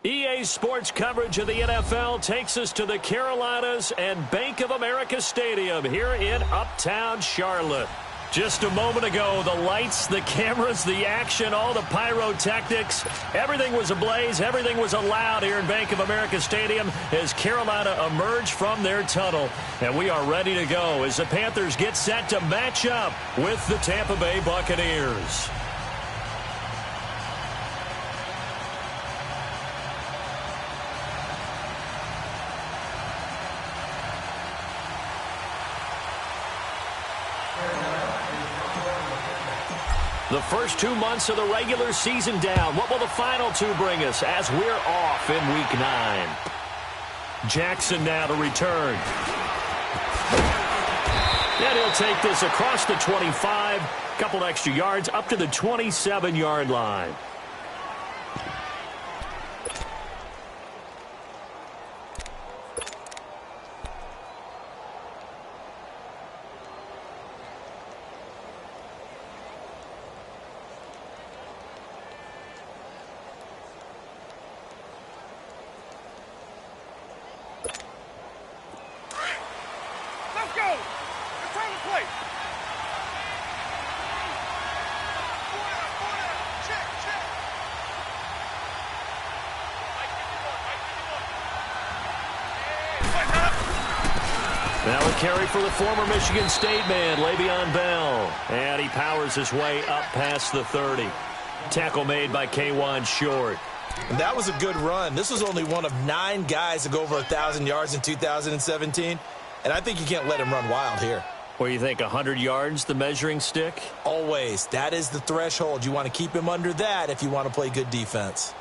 EA Sports coverage of the NFL takes us to the Carolinas and Bank of America Stadium here in Uptown Charlotte. Just a moment ago, the lights, the cameras, the action, all the pyrotechnics, everything was ablaze, everything was allowed here in Bank of America Stadium as Carolina emerged from their tunnel. And we are ready to go as the Panthers get set to match up with the Tampa Bay Buccaneers. The first 2 months of the regular season down. What will the final two bring us as we're off in Week 9? Jackson now to return. And he'll take this across the 25. Couple extra yards up to the 27-yard line. Now a carry for the former Michigan State man, Le'Veon Bell. And he powers his way up past the 30. Tackle made by K'Wan Short. And that was a good run. This was only one of 9 guys to go over 1,000 yards in 2017. And I think you can't let him run wild here. What do you think, 100 yards, the measuring stick? Always. That is the threshold. You want to keep him under that if you want to play good defense.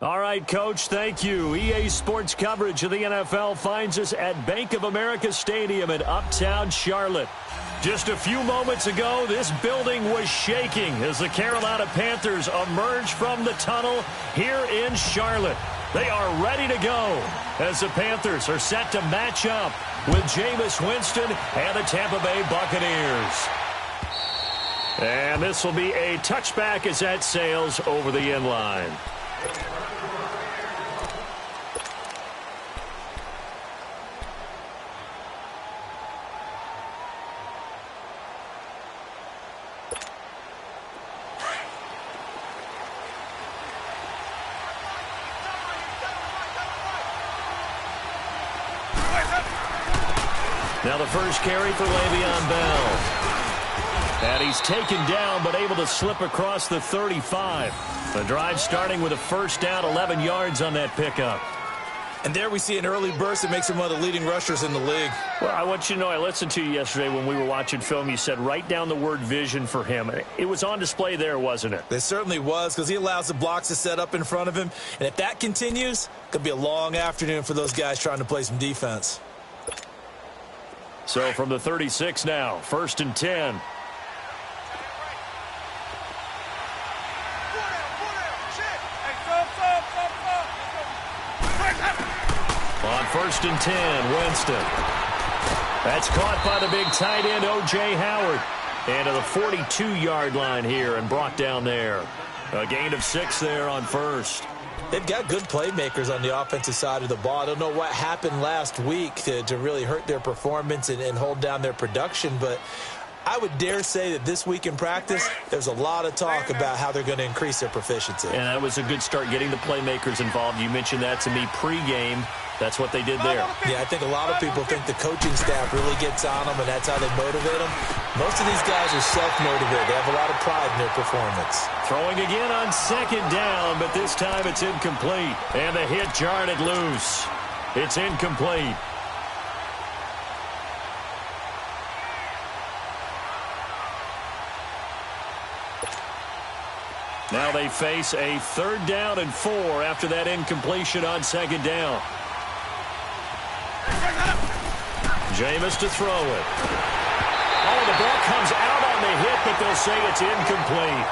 All right, Coach, thank you. EA Sports coverage of the NFL finds us at Bank of America Stadium in Uptown Charlotte. Just a few moments ago, this building was shaking as the Carolina Panthers emerged from the tunnel here in Charlotte. They are ready to go as the Panthers are set to match up with Jameis Winston and the Tampa Bay Buccaneers. And this will be a touchback as that sails over the end line. Now the first carry for Le'Veon Bell. And he's taken down but able to slip across the 35. The drive starting with a first down, 11 yards on that pickup. And there we see an early burst that makes him one of the leading rushers in the league. Well, I want you to know, I listened to you yesterday when we were watching film. You said write down the word vision for him. It was on display there, wasn't it? It certainly was, because he allows the blocks to set up in front of him. And if that continues, it could be a long afternoon for those guys trying to play some defense. So from the 36 now, 1st and 10. On 1st and 10, Winston. That's caught by the big tight end, O.J. Howard. And to the 42-yard line here and brought down there. A gain of 6 there on first. They've got good playmakers on the offensive side of the ball. I don't know what happened last week to really hurt their performance and hold down their production, but I would dare say that this week in practice, there's a lot of talk about how they're going to increase their proficiency. And that was a good start, getting the playmakers involved. You mentioned that to me pregame. That's what they did there. Yeah, I think a lot of people think the coaching staff really gets on them, and that's how they motivate them. Most of these guys are self-motivated. They have a lot of pride in their performance. Throwing again on 2nd down, but this time it's incomplete. And the hit jarred it loose. It's incomplete. Now they face a 3rd down and 4 after that incompletion on 2nd down. Jameis to throw it. Oh, the ball comes out on the hit, but they'll say it's incomplete.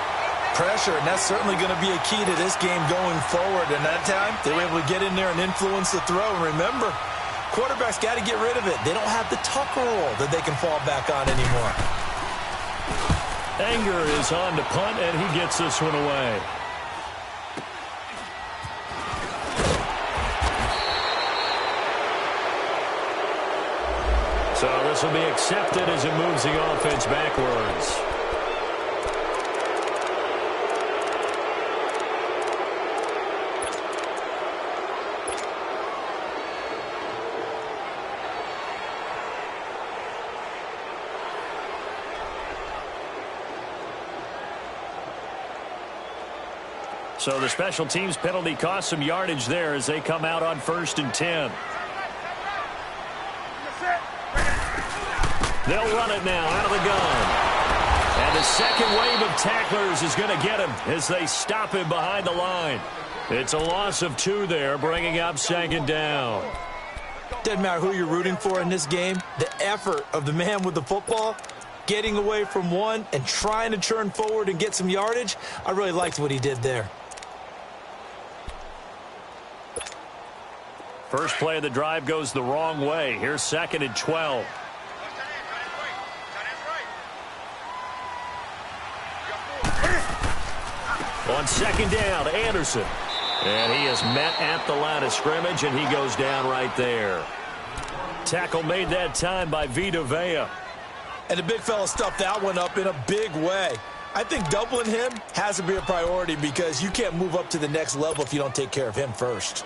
Pressure, and that's certainly going to be a key to this game going forward. And that time, they were able to get in there and influence the throw. And remember, quarterbacks got to get rid of it. They don't have the Tucker rule that they can fall back on anymore. Anger is on to punt, and he gets this one away. So this will be accepted as it moves the offense backwards. So the special teams penalty cost some yardage there as they come out on 1st and 10. They'll run it now out of the gun. And the second wave of tacklers is going to get him as they stop him behind the line. It's a loss of 2 there, bringing up 2nd down. Doesn't matter who you're rooting for in this game. The effort of the man with the football, getting away from one and trying to turn forward and get some yardage, I really liked what he did there. First play of the drive goes the wrong way. Here's 2nd and 12. On 2nd down, Anderson. And he is met at the line of scrimmage, and he goes down right there. Tackle made that time by Vita Vea. And the big fella stuffed that one up in a big way. I think doubling him has to be a priority because you can't move up to the next level if you don't take care of him first.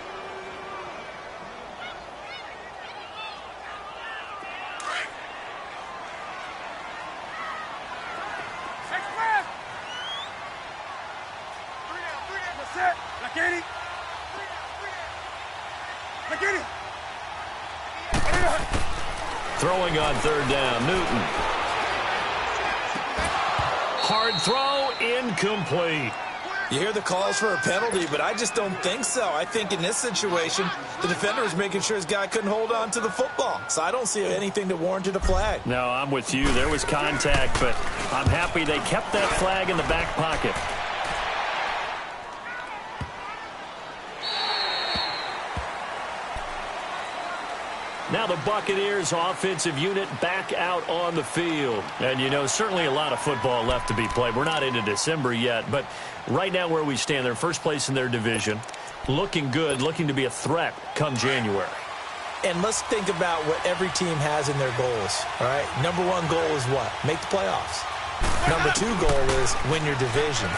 Throwing on 3rd down, Newton. Hard throw, incomplete. You hear the calls for a penalty, but I just don't think so. I think in this situation, the defender was making sure his guy couldn't hold on to the football. So I don't see anything that warranted a flag. No, I'm with you. There was contact, but I'm happy they kept that flag in the back pocket. Now the Buccaneers offensive unit back out on the field. And, you know, certainly a lot of football left to be played. We're not into December yet, but right now where we stand, they're first place in their division. Looking good, looking to be a threat come January. And let's think about what every team has in their goals, all right? Number one goal is what? Make the playoffs. Number two goal is win your division.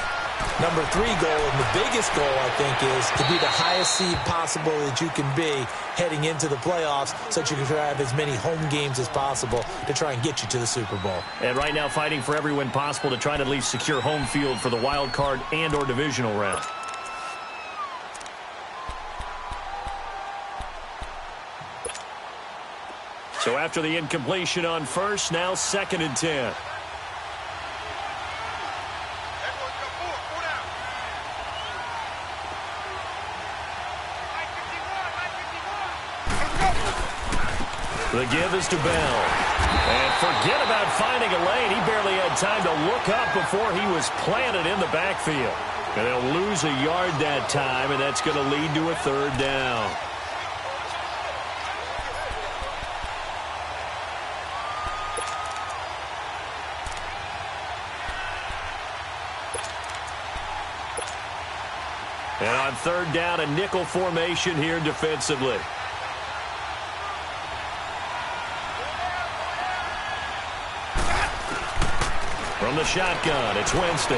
Number three goal, and the biggest goal, I think, is to be the highest seed possible that you can be heading into the playoffs so that you can have as many home games as possible to try and get you to the Super Bowl. And right now fighting for every win possible to try to at least secure home field for the wild card and or divisional round. So after the incompletion on first, now 2nd and 10. The give is to Bell. And forget about finding a lane. He barely had time to look up before he was planted in the backfield. And they'll lose a yard that time, and that's going to lead to a 3rd down. And on 3rd down, a nickel formation here defensively. From the shotgun, it's Winston.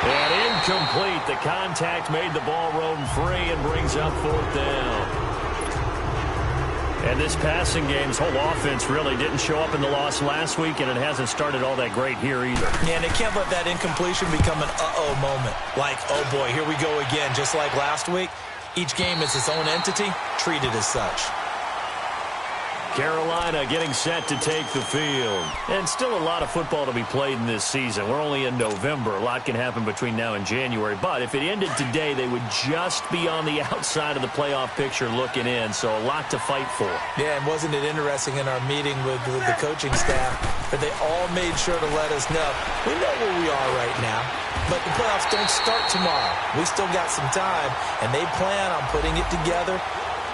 And incomplete. The contact made the ball roam free and brings up 4th down. And this passing game's whole offense really didn't show up in the loss last week, and it hasn't started all that great here either. Yeah, and they can't let that incompletion become an uh-oh moment. Like, oh boy, here we go again. Just like last week, each game is its own entity, treated as such. Carolina getting set to take the field. And still a lot of football to be played in this season. We're only in November. A lot can happen between now and January. But if it ended today, they would just be on the outside of the playoff picture looking in. So a lot to fight for. Yeah, and wasn't it interesting in our meeting with the coaching staff that they all made sure to let us know, we know where we are right now, but the playoffs don't start tomorrow. We still got some time, and they plan on putting it together,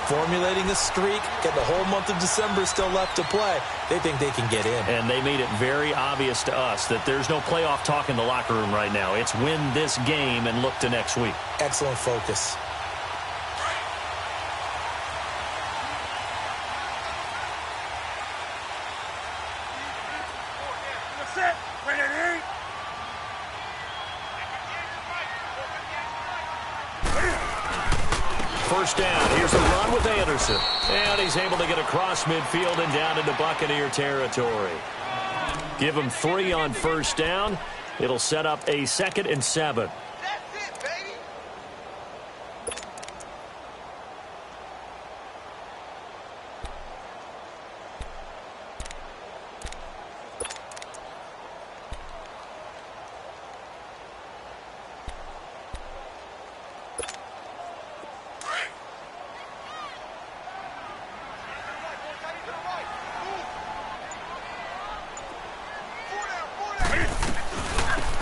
formulating a streak, got the whole month of December still left to play. They think they can get in. And they made it very obvious to us that there's no playoff talk in the locker room right now. It's win this game and look to next week. Excellent focus. First down. Here's a run with Anderson. And he's able to get across midfield and down into Buccaneer territory. Give him 3 on first down. It'll set up a 2nd and 7.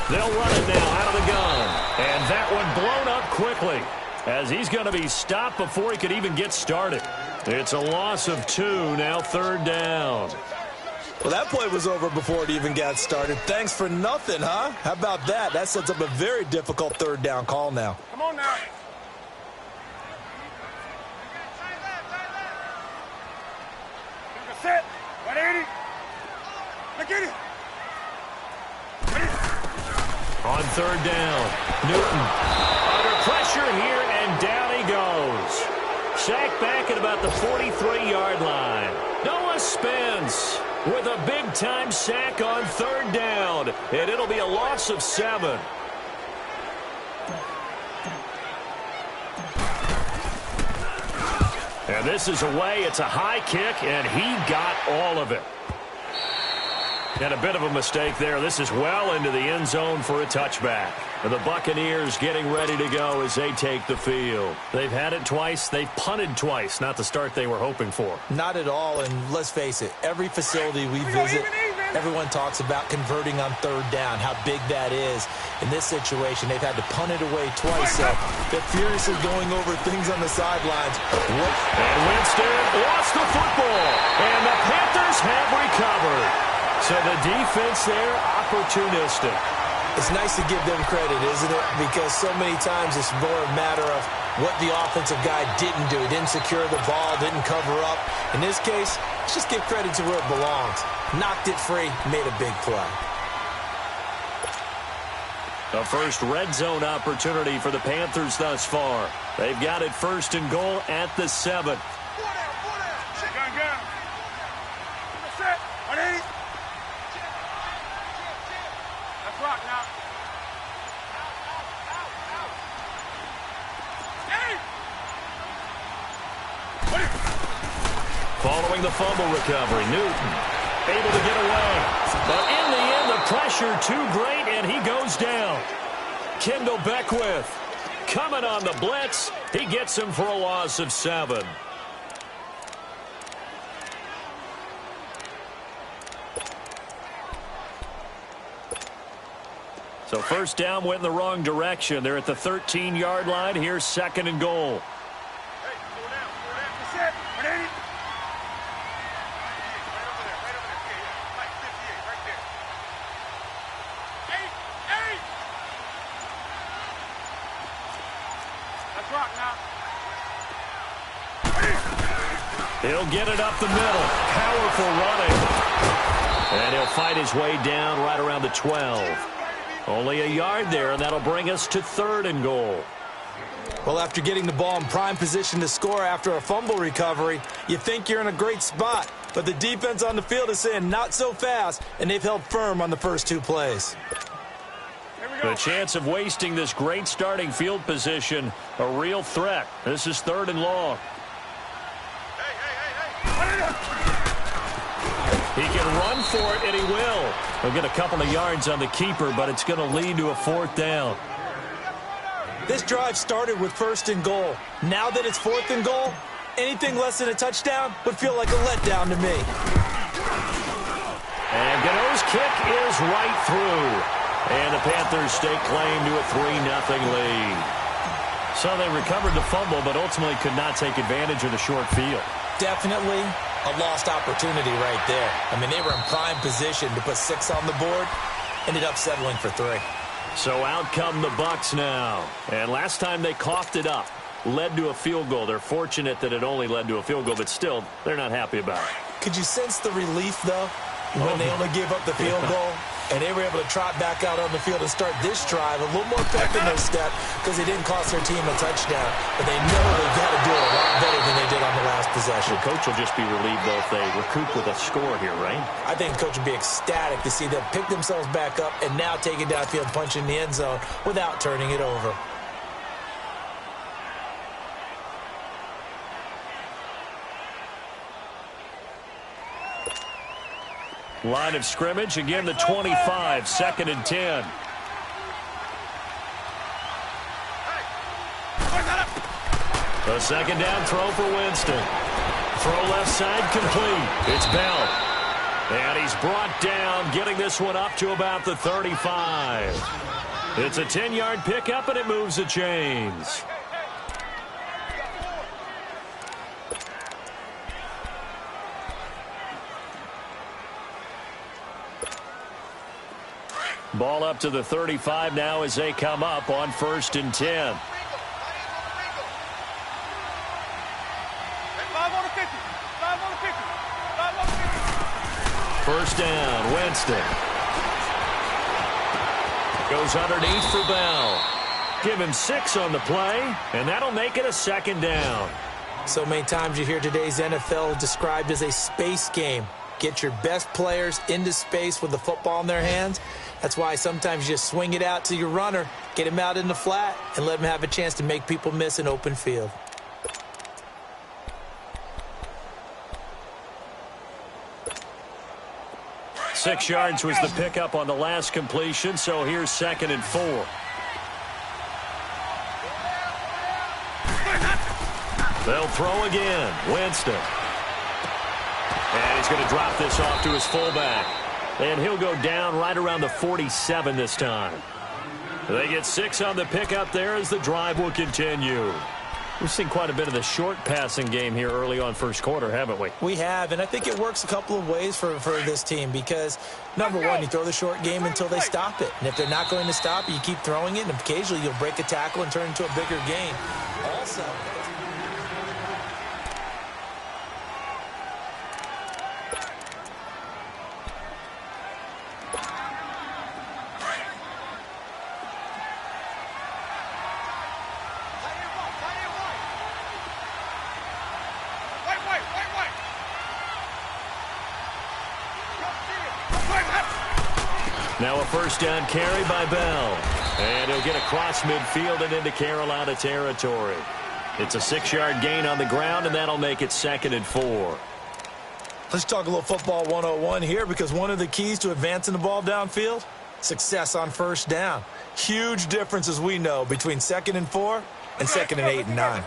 They'll run it now out of the gun. And that one blown up quickly as he's going to be stopped before he could even get started. It's a loss of 2, now 3rd down. Well, that play was over before it even got started. Thanks for nothing, huh? How about that? That sets up a very difficult 3rd down call now. Come on now. Set. 180. Look at it. On 3rd down, Newton under pressure here, and down he goes. Sacked back at about the 43-yard line. Noah Spence with a big-time sack on 3rd down, and it'll be a loss of 7. And this is away. It's a high kick, and he got all of it. And a bit of a mistake there. This is well into the end zone for a touchback. The Buccaneers getting ready to go as they take the field. They've had it twice. They've punted twice. Not the start they were hoping for. Not at all, and let's face it, every facility we visit, everyone talks about converting on third down, how big that is. In this situation, they've had to punt it away twice, so they're furiously going over things on the sidelines. And Winston lost the football, and the Panthers have recovered. So the defense there, opportunistic. It's nice to give them credit, isn't it? Because so many times it's more a matter of what the offensive guy didn't do. He didn't secure the ball, didn't cover up. In this case, let's just give credit to where it belongs. Knocked it free, made a big play. The first red zone opportunity for the Panthers thus far. They've got it 1st and goal at the 7. Following the fumble recovery, Newton able to get away. But in the end, the pressure too great, and he goes down. Kendall Beckwith coming on the blitz. He gets him for a loss of 7. So first down went in the wrong direction. They're at the 13-yard line. Here's 2nd and goal. He'll get it up the middle. Powerful running. And he'll fight his way down right around the 12. Only a yard there, and that'll bring us to 3rd and goal. Well, after getting the ball in prime position to score after a fumble recovery, you think you're in a great spot. But the defense on the field is saying not so fast, and they've held firm on the first 2 plays. The chance of wasting this great starting field position, a real threat. This is 3rd and long. He can run for it, and he will. He'll get a couple of yards on the keeper, but it's going to lead to a 4th down. This drive started with 1st and goal. Now that it's 4th and goal, anything less than a touchdown would feel like a letdown to me. And Gano's kick is right through. And the Panthers stake claim to a 3-0 lead. So they recovered the fumble, but ultimately could not take advantage of the short field. Definitely a lost opportunity right there. I mean, they were in prime position to put 6 on the board, ended up settling for 3. So out come the Bucs now. And last time they coughed it up, led to a field goal. They're fortunate that it only led to a field goal, but still, they're not happy about it. Could you sense the relief, though, when they only gave up the field goal? And they were able to trot back out on the field and start this drive a little more pep in their step because they didn't cost their team a touchdown. But they know they've got to do it a lot better than they did on the last possession. The coach will just be relieved, though, if they recoup with a score here, right? I think the coach would be ecstatic to see them pick themselves back up and now take it downfield, punch in the end zone without turning it over. Line of scrimmage, again the 25, 2nd and 10. A 2nd down throw for Winston. Throw left side complete. It's Bell. And he's brought down, getting this one up to about the 35. It's a 10-yard pickup, and it moves the chains. Ball up to the 35 now as they come up on 1st and 10. First down, Winston. Goes underneath for Bell. Give him 6 on the play, and that'll make it a 2nd down. So many times you hear today's NFL described as a space game. Get your best players into space with the football in their hands. That's why sometimes you just swing it out to your runner, get him out in the flat, and let him have a chance to make people miss an open field. 6 yards was the pickup on the last completion, so here's 2nd and 4. They'll throw again. Winston. And he's going to drop this off to his fullback. And he'll go down right around the 47 this time. They get 6 on the pickup there as the drive will continue. We've seen quite a bit of the short passing game here early on first quarter, haven't we? We have, and I think it works a couple of ways for this team because, number one, you throw the short game until they stop it. And if they're not going to stop it, you keep throwing it, and occasionally you'll break a tackle and turn it into a bigger gain. Also, now a first down carry by Bell. And he'll get across midfield and into Carolina territory. It's a 6-yard gain on the ground, and that'll make it 2nd and 4. let's talk a little football 101 here because one of the keys to advancing the ball downfield, success on first down. Huge difference, as we know, between 2nd and 4 and 2nd and 8 and 9.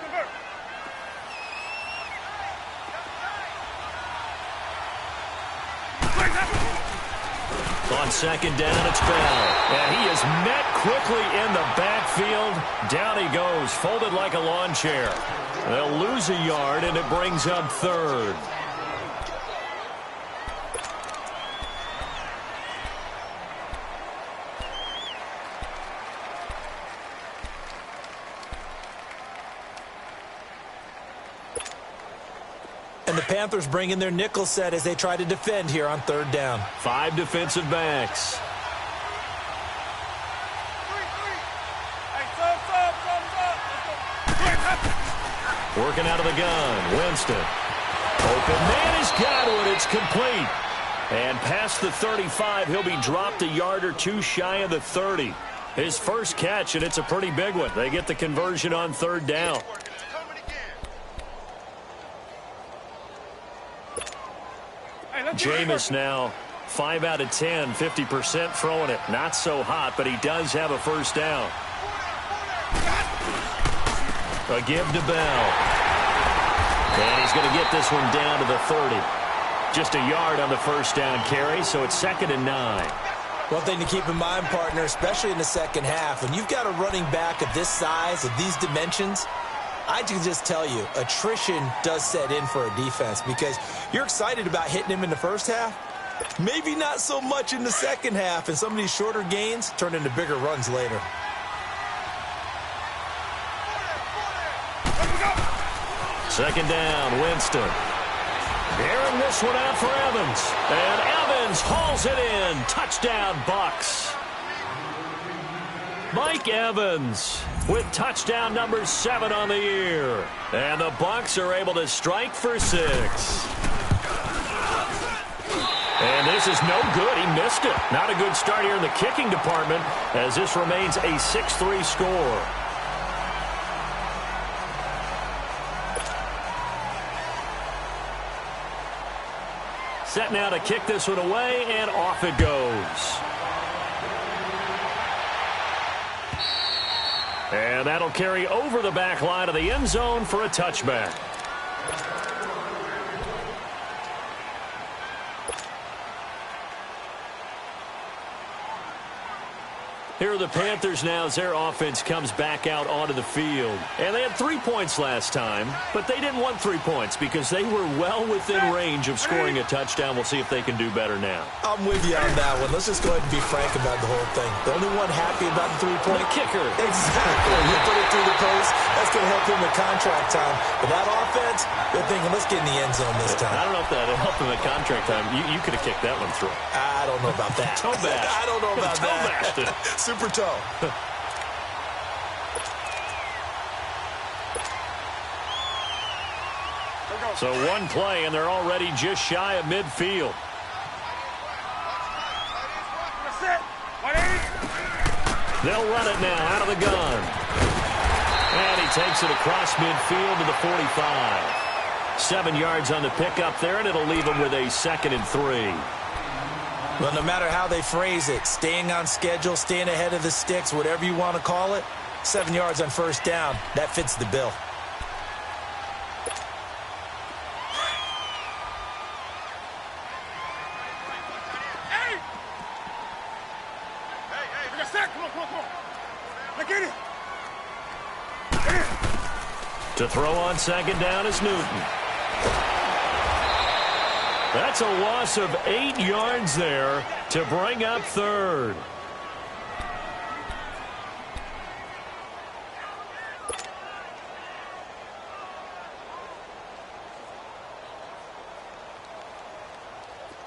On 2nd down, it's Bell. And he is met quickly in the backfield. Down he goes, folded like a lawn chair. They'll lose a yard, and it brings up 3rd. And the Panthers bring in their nickel set as they try to defend here on 3rd down. 5 defensive backs. Working out of the gun. Winston. Open man has got it. It's complete. And past the 35, he'll be dropped a yard or 2 shy of the 30. His first catch, and it's a pretty big one. They get the conversion on 3rd down. Jameis now 5 out of 10, 50% throwing it. Not so hot, but he does have a first down. A give to Bell. And he's going to get this one down to the 30. Just a yard on the first down carry, so it's 2nd and 9. One thing to keep in mind, partner, especially in the second half, when you've got a running back of this size, of these dimensions, I can just tell you, attrition does set in for a defense because you're excited about hitting him in the first half. Maybe not so much in the second half, and some of these shorter gains turn into bigger runs later. Second down, Winston. Airing this one out for Evans. And Evans hauls it in. Touchdown, Bucs. Mike Evans with touchdown number 7 on the year. And the Bucs are able to strike for 6. And this is no good. He missed it. Not a good start here in the kicking department as this remains a 6-3 score. Set now to kick this one away, and off it goes. And that'll carry over the back line of the end zone for a touchback. Here are the Panthers now as their offense comes back out onto the field. And they had 3 points last time, but they didn't want 3 points because they were well within range of scoring a touchdown. We'll see if they can do better now. I'm with you on that one. Let's just go ahead and be frank about the whole thing. The only one happy about the 3-point kicker. Exactly. You put it through the post. That's going to help him with contract time. But that offense, they're thinking, let's get in the end zone this time. I don't know if that helped him at contract time. You could have kicked that one through. I don't know about that. Toe bash. I don't know about toe that. Bashed it. Super toe. So one play, and they're already just shy of midfield. They'll run it now out of the gun. And he takes it across midfield to the 45. 7 yards on the pickup there, and it'll leave him with a 2nd and 3. Well, no matter how they phrase it, staying on schedule, staying ahead of the sticks, whatever you want to call it, 7 yards on first down, that fits the bill. To throw on second down is Newton. That's a loss of 8 yards there to bring up third.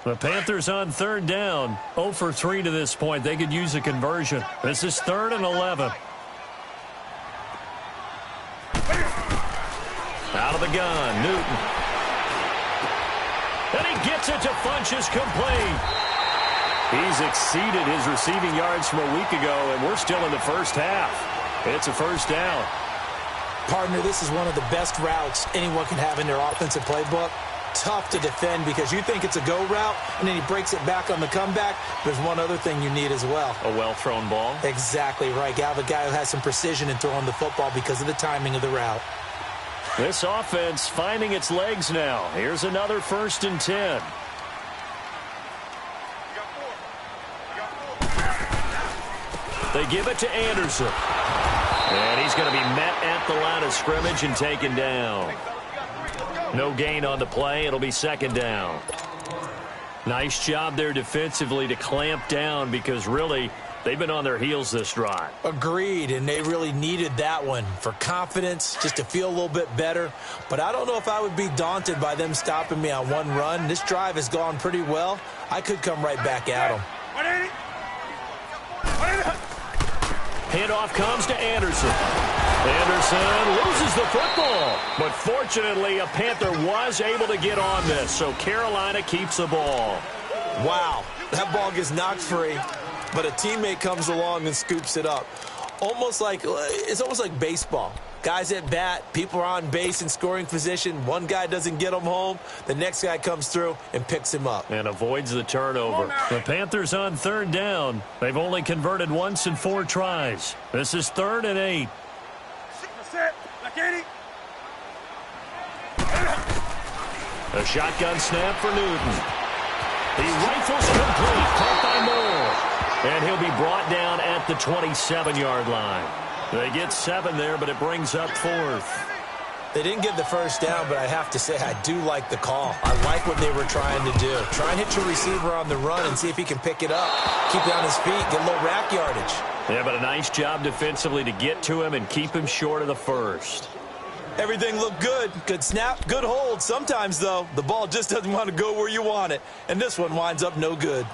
The Panthers on third down, 0 for 3 to this point. They could use a conversion. This is 3rd and 11. Out of the gun, Newton. And he gets it to Funchess, complete. He's exceeded his receiving yards from a week ago, and we're still in the first half. It's a first down. Partner, this is one of the best routes anyone can have in their offensive playbook. Tough to defend because you think it's a go route, and then he breaks it back on the comeback. There's one other thing you need as well. A well-thrown ball? Exactly right. You have a guy who has some precision in throwing the football because of the timing of the route. This offense finding its legs now. Here's another 1st and 10. They give it to Anderson. And he's going to be met at the line of scrimmage and taken down. No gain on the play. It'll be 2nd down. Nice job there defensively to clamp down because really they've been on their heels this drive. Agreed, and they really needed that one for confidence, just to feel a little bit better. But I don't know if I would be daunted by them stopping me on one run. This drive has gone pretty well. I could come right back at them. Handoff comes to Anderson. Anderson loses the football. But fortunately, a Panther was able to get on this, so Carolina keeps the ball. Wow, that ball gets knocked free, but a teammate comes along and scoops it up. It's almost like baseball. Guys at bat, people are on base in scoring position. One guy doesn't get him home. The next guy comes through and picks him up. And avoids the turnover. The Panthers on 3rd down. They've only converted once in 4 tries. This is 3rd and 8. A shotgun snap for Newton. He rifles complete, caught by Moore. And he'll be brought down at the 27-yard line. They get 7 there, but it brings up 4th. They didn't get the first down, but I have to say I do like the call. I like what they were trying to do. Try and hit your receiver on the run and see if he can pick it up. Keep it on his feet, get a little rack yardage. Yeah, but a nice job defensively to get to him and keep him short of the first. Everything looked good. Good snap, good hold. Sometimes, though, the ball just doesn't want to go where you want it. And this one winds up no good.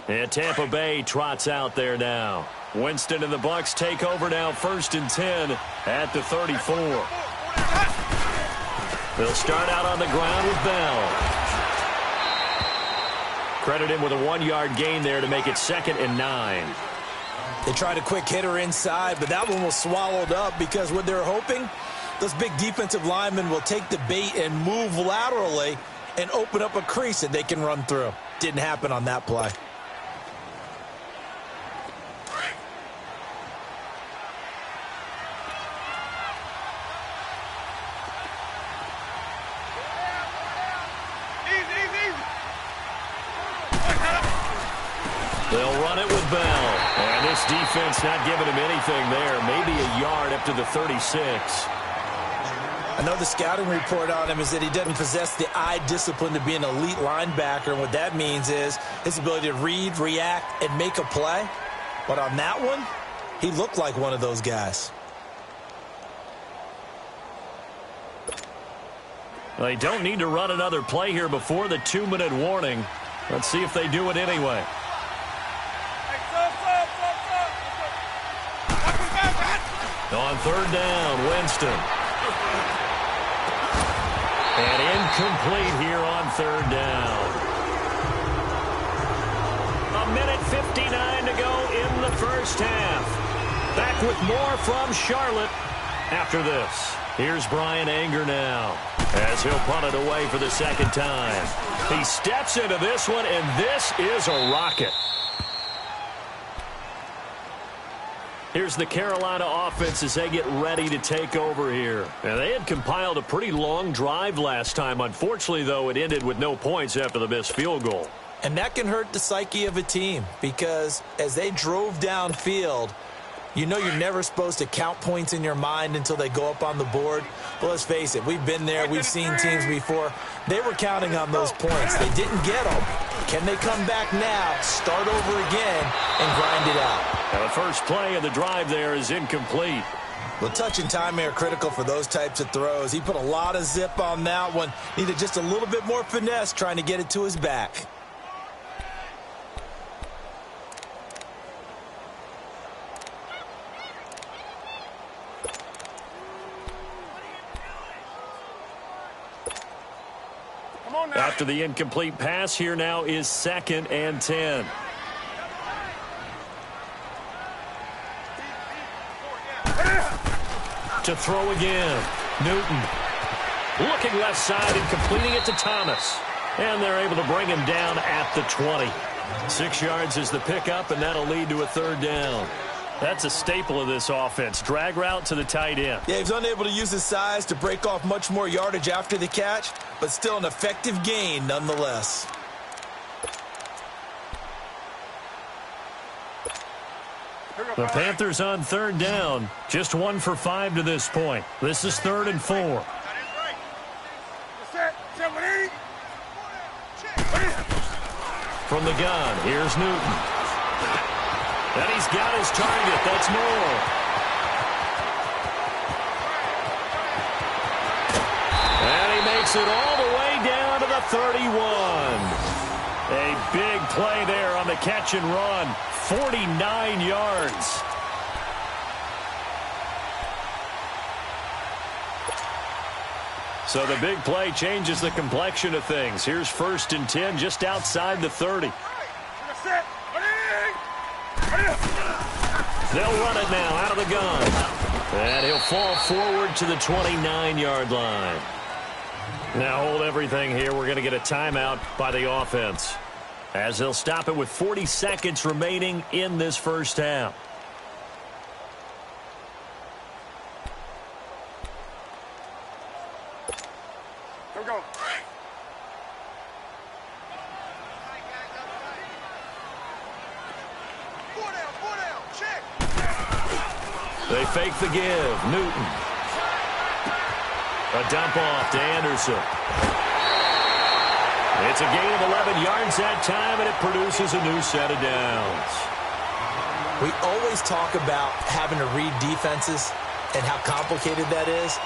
And Tampa Bay trots out there now. Winston and the Bucs take over now, 1st and 10 at the 34. They'll start out on the ground with Bell. Credit him with a 1-yard gain there to make it 2nd and 9. They tried a quick hitter inside, but that one was swallowed up because what they're hoping, those big defensive linemen will take the bait and move laterally and open up a crease that they can run through. Didn't happen on that play. They'll run it with Bell. And this defense not giving him anything there. Maybe a yard up to the 36. I know the scouting report on him is that he doesn't possess the eye discipline to be an elite linebacker. And what that means is his ability to read, react, and make a play. But on that one, he looked like one of those guys. They don't need to run another play here before the 2-minute warning. Let's see if they do it anyway. On 3rd down, Winston. And incomplete here on 3rd down. 1:59 to go in the first half. Back with more from Charlotte after this. Here's Brian Anger now, as he'll punt it away for the second time. He steps into this one, and this is a rocket. Here's the Carolina offense as they get ready to take over here. And they had compiled a pretty long drive last time. Unfortunately, though, it ended with no points after the missed field goal. And that can hurt the psyche of a team because as they drove downfield, you know you're never supposed to count points in your mind until they go up on the board. But let's face it, we've been there. We've seen teams before. They were counting on those points. They didn't get them. Can they come back now, start over again, and grind it out? Now the first play of the drive there is incomplete. Well, touch and time are critical for those types of throws. He put a lot of zip on that one. Needed just a little bit more finesse trying to get it to his back. After the incomplete pass, here now is 2nd and 10. To throw again. Newton. Looking left side and completing it to Thomas. And they're able to bring him down at the 20. 6 yards is the pickup, and that'll lead to a 3rd down. That's a staple of this offense. Drag route to the tight end. Yeah, he's unable to use his size to break off much more yardage after the catch, but still an effective gain nonetheless. The Panthers on 3rd down. Just 1 for 5 to this point. This is 3rd and 4. From the gun, here's Newton. And he's got his target. That's Moore. And he makes it all the way down to the 31. A big play there on the catch and run. 49 yards. So the big play changes the complexion of things. Here's 1st and 10 just outside the 30. They'll run it now out of the gun. And he'll fall forward to the 29-yard line. Now hold everything here. We're going to get a timeout by the offense, as they'll stop it with 40 seconds remaining in this first half. Here we go. They fake the give. Newton. A dump off to Anderson. It's a gain of 11 yards that time, and it produces a new set of downs. We always talk about having to read defenses and how complicated that is.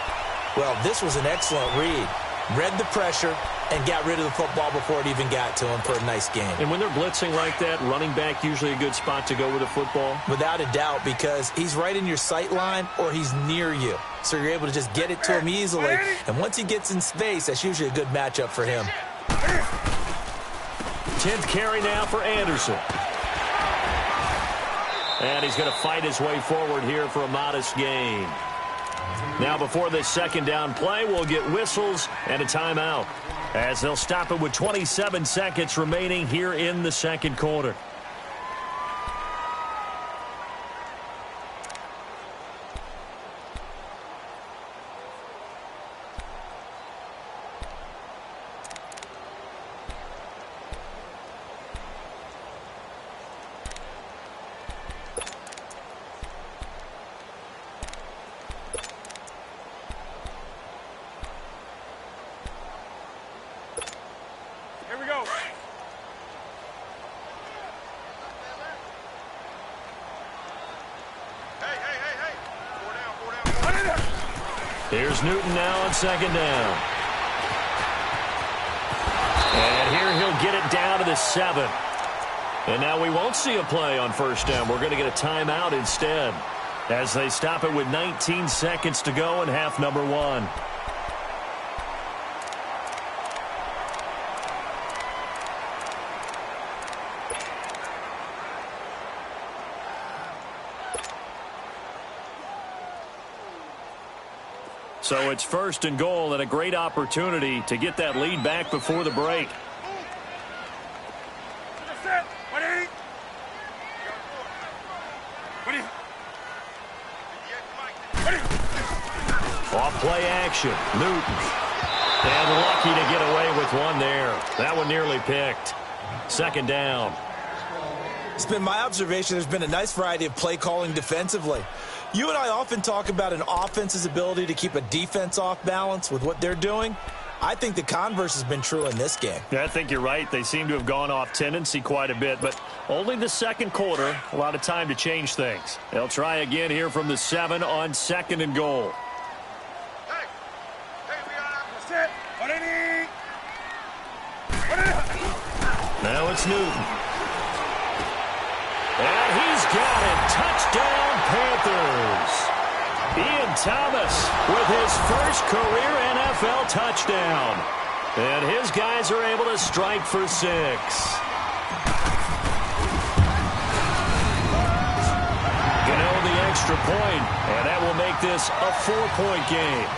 Well, this was an excellent read. Read the pressure and got rid of the football before it even got to him for a nice game. And when they're blitzing like that, running back usually a good spot to go with the football? Without a doubt, because he's right in your sight line or he's near you. So you're able to just get it to him easily. And once he gets in space, that's usually a good matchup for him. 10th carry now for Anderson. And he's going to fight his way forward here for a modest gain. Now before this 2nd down play, we'll get whistles and a timeout, as they'll stop it with 27 seconds remaining here in the 2nd quarter. Here's Newton now on 2nd down. And here he'll get it down to the 7. And now we won't see a play on 1st down. We're going to get a timeout instead, as they stop it with 19 seconds to go in half number 1. So it's 1st and goal and a great opportunity to get that lead back before the break. Off play action. Newton. And lucky to get away with one there. That one nearly picked. 2nd down. It's been my observation there's been a nice variety of play calling defensively. You and I often talk about an offense's ability to keep a defense off balance with what they're doing. I think the converse has been true in this game. Yeah, I think you're right. They seem to have gone off tendency quite a bit, but only the 2nd quarter. A lot of time to change things. They'll try again here from the 7 on 2nd and goal. Now it's Newton. And he's got it. Touchdown, Panthers. Ian Thomas with his first career NFL touchdown. And his guys are able to strike for 6. Gano the extra point, and that will make this a 4-point game.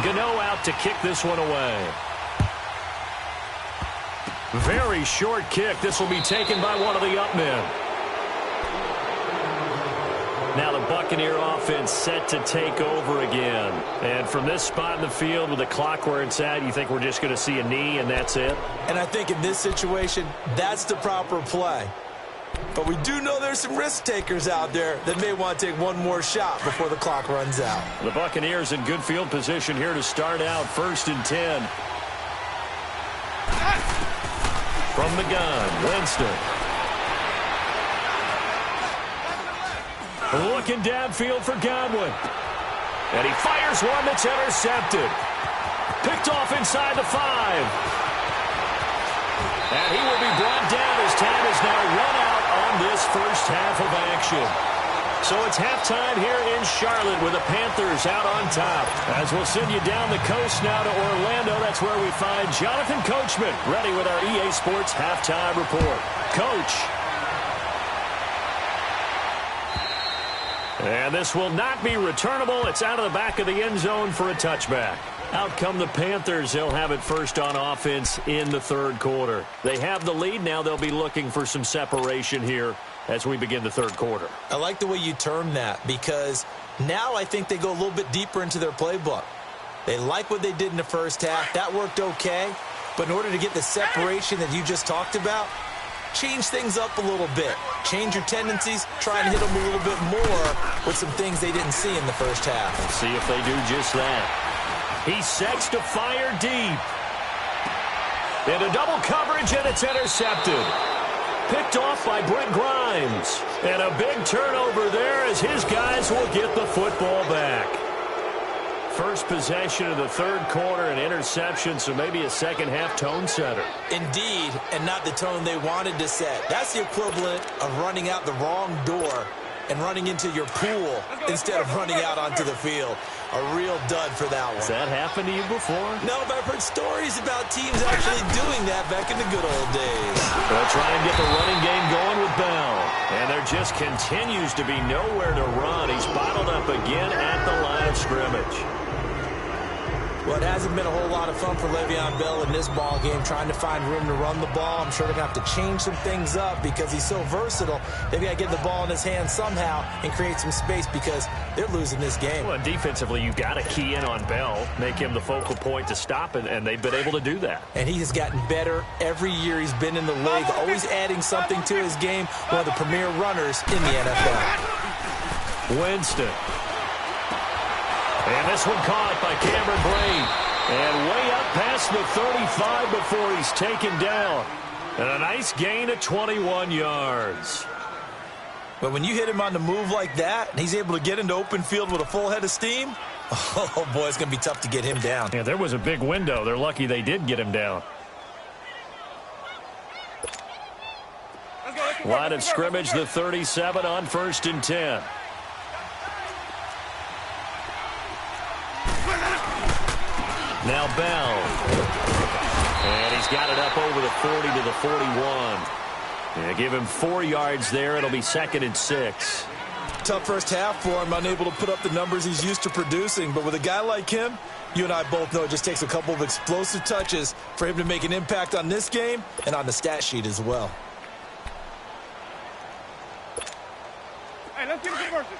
Gano out to kick this one away. Very short kick. This will be taken by one of the up men. Now the Buccaneer offense set to take over again. And from this spot in the field with the clock where it's at, you think we're just going to see a knee and that's it? And I think in this situation, that's the proper play. But we do know there's some risk takers out there that may want to take one more shot before the clock runs out. The Buccaneers in good field position here to start out 1st and 10. From the gun, Winston. Looking downfield for Godwin. And he fires one that's intercepted. Picked off inside the 5. And he will be brought down as time is now run out on this first half of action. So it's halftime here in Charlotte with the Panthers out on top. As we'll send you down the coast now to Orlando, that's where we find Jonathan Coachman ready with our EA Sports halftime report. Coach. And this will not be returnable. It's out of the back of the end zone for a touchback. Out come the Panthers. They'll have it first on offense in the 3rd quarter. They have the lead. Now they'll be looking for some separation here as we begin the 3rd quarter. I like the way you term that because now I think they go a little bit deeper into their playbook. They like what they did in the first half. That worked okay. But in order to get the separation that you just talked about, change things up a little bit. Change your tendencies. Try and hit them a little bit more with some things they didn't see in the first half. Let's see if they do just that. He sets to fire deep. Into double coverage, and it's intercepted. Picked off by Brent Grimes. And a big turnover there as his guys will get the football back. First possession of the 3rd quarter, an interception, so maybe a second-half tone setter. Indeed, and not the tone they wanted to set. That's the equivalent of running out the wrong door and running into your pool instead of running out onto the field. A real dud for that one. Has that happened to you before? No, but I've heard stories about teams actually doing that back in the good old days. They'll try and get the running game going with Bell. And there just continues to be nowhere to run. He's bottled up again at the line of scrimmage. Well, it hasn't been a whole lot of fun for Le'Veon Bell in this ball game, trying to find room to run the ball. I'm sure they're going to have to change some things up because he's so versatile. They've got to get the ball in his hands somehow and create some space because they're losing this game. Well, defensively, you've got to key in on Bell, make him the focal point to stop it, and they've been able to do that. And he has gotten better every year he's been in the league, always adding something to his game, one of the premier runners in the NFL. Winston. And this one caught by Cameron Brate. And way up past the 35 before he's taken down. And a nice gain of 21 yards. But when you hit him on the move like that, and he's able to get into open field with a full head of steam, oh, boy, it's going to be tough to get him down. Yeah, there was a big window. They're lucky they did get him down. Line of scrimmage, the 37 on 1st and 10. Now Bell. And he's got it up over the 40 to the 41. Yeah, give him 4 yards there. It'll be 2nd and 6. Tough first half for him, unable to put up the numbers he's used to producing. But with a guy like him, you and I both know it just takes a couple of explosive touches for him to make an impact on this game and on the stat sheet as well. Hey, let's get a good version.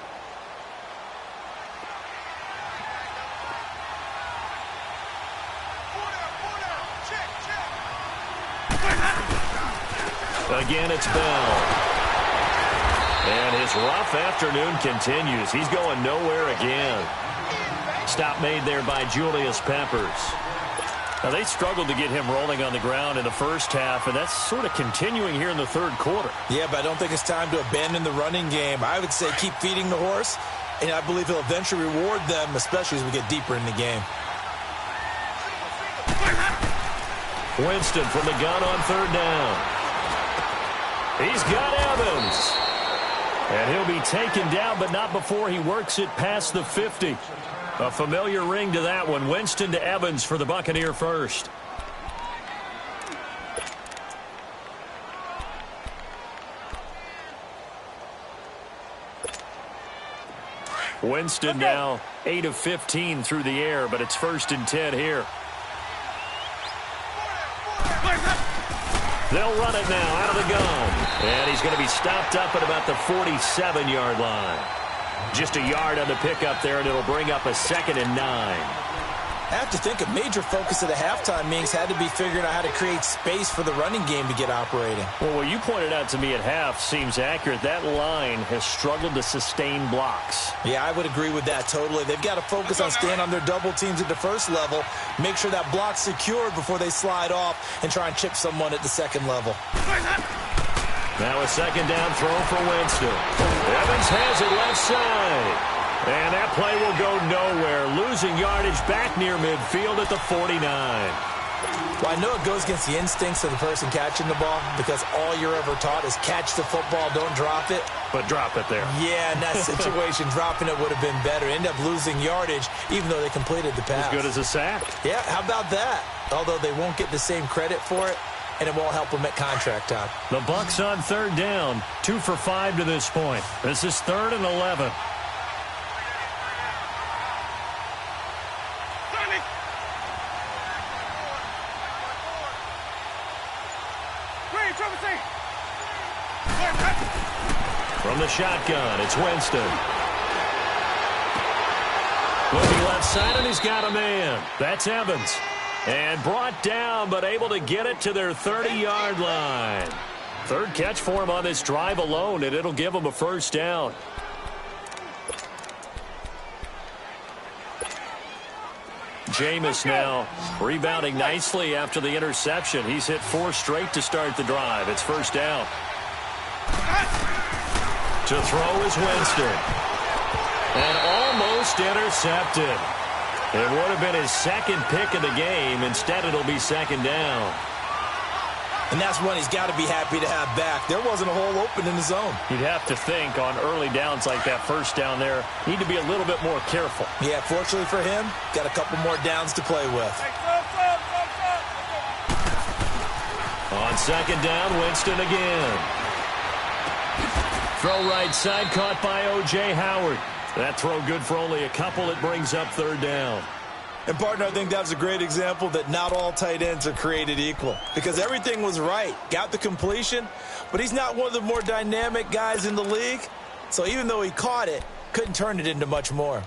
Again, it's Bell. And his rough afternoon continues. He's going nowhere again. Stop made there by Julius Peppers. Now, they struggled to get him rolling on the ground in the first half, and that's sort of continuing here in the third quarter. Yeah, but I don't think it's time to abandon the running game. I would say keep feeding the horse, and I believe he'll eventually reward them, especially as we get deeper in the game. Winston from the gun on 3rd down. He's got Evans. And he'll be taken down, but not before he works it past the 50. A familiar ring to that one. Winston to Evans for the Buccaneer first. Winston now 8 of 15 through the air, but it's 1st and 10 here. They'll run it now out of the gun. And he's going to be stopped up at about the 47-yard line. Just a yard on the pickup there, and it'll bring up a 2nd and 9. I have to think a major focus of the halftime meetings had to be figuring out how to create space for the running game to get operating. Well, what you pointed out to me at half seems accurate. That line has struggled to sustain blocks. Yeah, I would agree with that totally. They've got to focus on staying on their double teams at the first level, make sure that block's secured before they slide off and try and chip someone at the second level. Now a 2nd down throw for Winston. Evans has it left side. And that play will go nowhere. Losing yardage back near midfield at the 49. Well, I know it goes against the instincts of the person catching the ball because all you're ever taught is catch the football, don't drop it. But drop it there. Yeah, in that situation, dropping it would have been better. End up losing yardage even though they completed the pass. As good as a sack. Yeah, how about that? Although they won't get the same credit for it, and it won't help them at contract time. The Bucs on 3rd down, 2 for 5 to this point. This is 3rd and 11. From the shotgun, it's Winston. Looking left side, and he's got a man. That's Evans. And brought down, but able to get it to their 30-yard line. 3rd catch for him on this drive alone, and it'll give him a 1st down. Jameis now rebounding nicely after the interception. He's hit 4 straight to start the drive. It's 1st down. To throw is Winston. And almost intercepted. It would have been his 2nd pick of the game. Instead, it'll be 2nd down. And that's one he's got to be happy to have back. There wasn't a hole open in the zone. You'd have to think on early downs like that 1st down there, need to be a little bit more careful. Yeah, fortunately for him, got a couple more downs to play with. On 2nd down, Winston again. Throw right side, caught by O.J. Howard. That throw good for only a couple. It brings up 3rd down. And, partner, I think that was a great example that not all tight ends are created equal. Because everything was right. Got the completion, but he's not one of the more dynamic guys in the league. So even though he caught it, couldn't turn it into much more.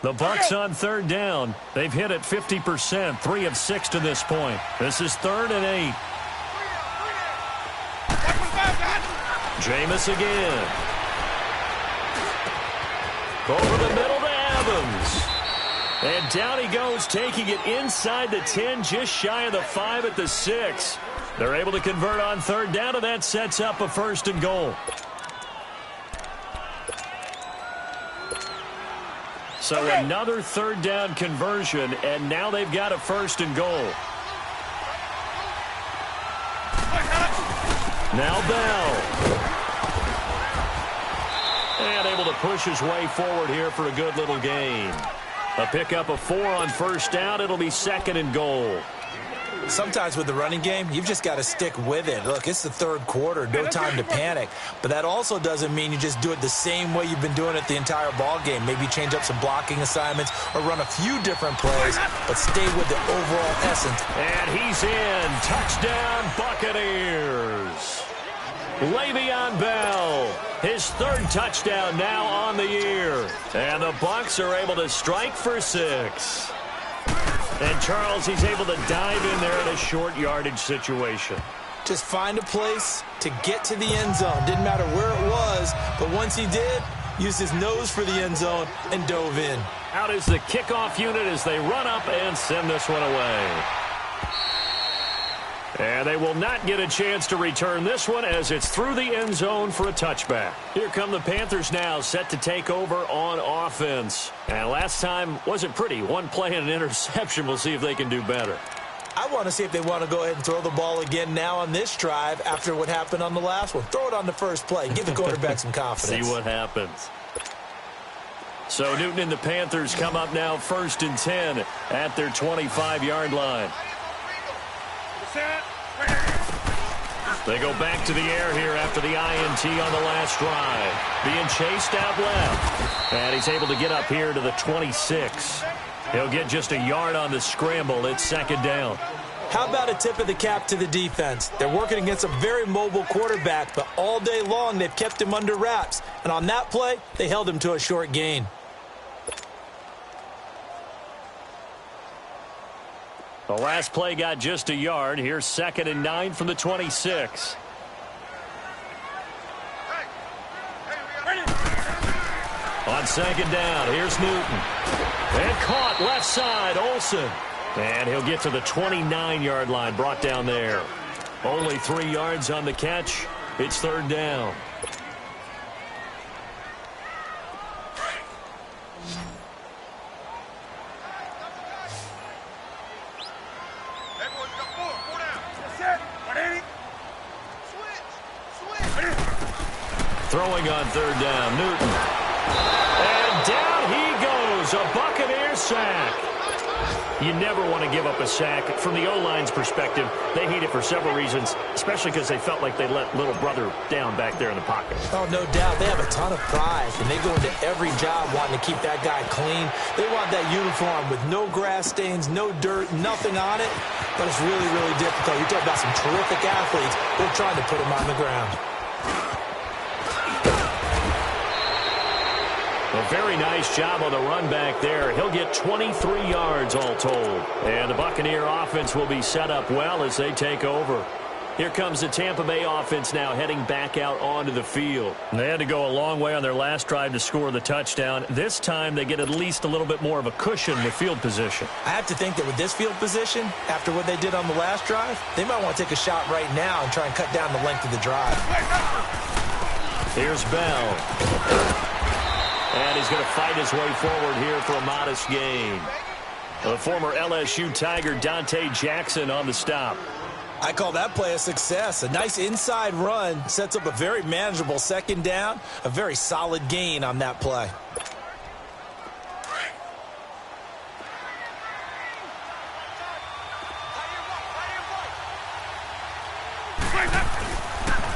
The Bucs on 3rd down. They've hit it 50%, 3 of 6 to this point. This is 3rd and 8. Jameis again. Over the middle to Evans. And down he goes, taking it inside the 10, just shy of the 5 at the 6. They're able to convert on 3rd down, and that sets up a 1st and goal. So another 3rd down conversion, and now they've got a 1st and goal. Now Bell. And able to push his way forward here for a good little gain. A pickup of 4 on 1st down. It'll be 2nd and goal. Sometimes with the running game, you've just got to stick with it. Look, it's the third quarter, no time to panic. But that also doesn't mean you just do it the same way you've been doing it the entire ball game. Maybe change up some blocking assignments or run a few different plays, but stay with the overall essence. And he's in. Touchdown, Buccaneers. Le'Veon Bell, his third touchdown now on the year. And the Bucs are able to strike for 6. And Charles, he's able to dive in there in a short yardage situation. Just find a place to get to the end zone. Didn't matter where it was, but once he did, used his nose for the end zone and dove in. Out is the kickoff unit as they run up and send this one away. And they will not get a chance to return this one as it's through the end zone for a touchback. Here come the Panthers now, set to take over on offense. And last time wasn't pretty. One play and an interception. We'll see if they can do better. I want to see if they want to go ahead and throw the ball again now on this drive after what happened on the last one. Throw it on the first play. Give the quarterback some confidence. See what happens. So Newton and the Panthers come up now 1st and 10 at their 25-yard line. They go back to the air here after the INT on the last drive. Being chased out left. And he's able to get up here to the 26. He'll get just a yard on the scramble. It's 2nd down. How about a tip of the cap to the defense? They're working against a very mobile quarterback, but all day long they've kept him under wraps. And on that play, they held him to a short gain. The last play got just a yard. Here's 2nd and 9 from the 26. On 2nd down, here's Newton. And caught left side, Olsen. And he'll get to the 29-yard line, brought down there. Only 3 yards on the catch. It's 3rd down. Throwing on 3rd down, Newton. And down he goes, a Buccaneer sack. You never want to give up a sack. From the O-line's perspective, they hate it for several reasons, especially because they felt like they let little brother down back there in the pocket. Oh, no doubt. They have a ton of pride, and they go into every job wanting to keep that guy clean. They want that uniform with no grass stains, no dirt, nothing on it. But it's really, really difficult. You're talking about some terrific athletes. They're trying to put him on the ground. A very nice job on the run back there. He'll get 23 yards all told. And the Buccaneer offense will be set up well as they take over. Here comes the Tampa Bay offense now heading back out onto the field. They had to go a long way on their last drive to score the touchdown. This time they get at least a little bit more of a cushion with field position. I have to think that with this field position, after what they did on the last drive, they might want to take a shot right now and try and cut down the length of the drive. Here's Bell. And he's going to fight his way forward here for a modest gain. The former LSU Tiger Dante Jackson on the stop. I call that play a success. A nice inside run sets up a very manageable 2nd down. A very solid gain on that play.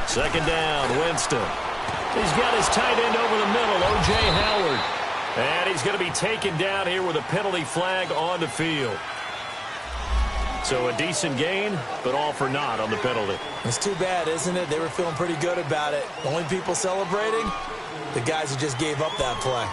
Second down, Winston. He's got his tight end over the middle, O.J. Howard. And he's going to be taken down here with a penalty flag on the field. So a decent gain, but all for naught on the penalty. It's too bad, isn't it? They were feeling pretty good about it. Only people celebrating, the guys who just gave up that play.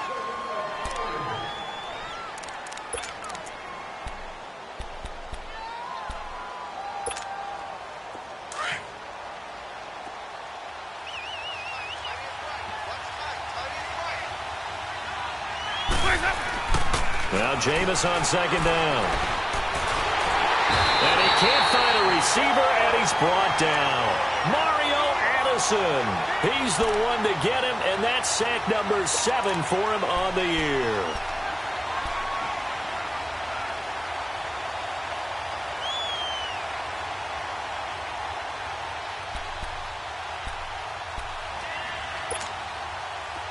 Now Jameis on 2nd down. And he can't find a receiver, and he's brought down. Mario Addison. He's the one to get him, and that's sack number 7 for him on the year.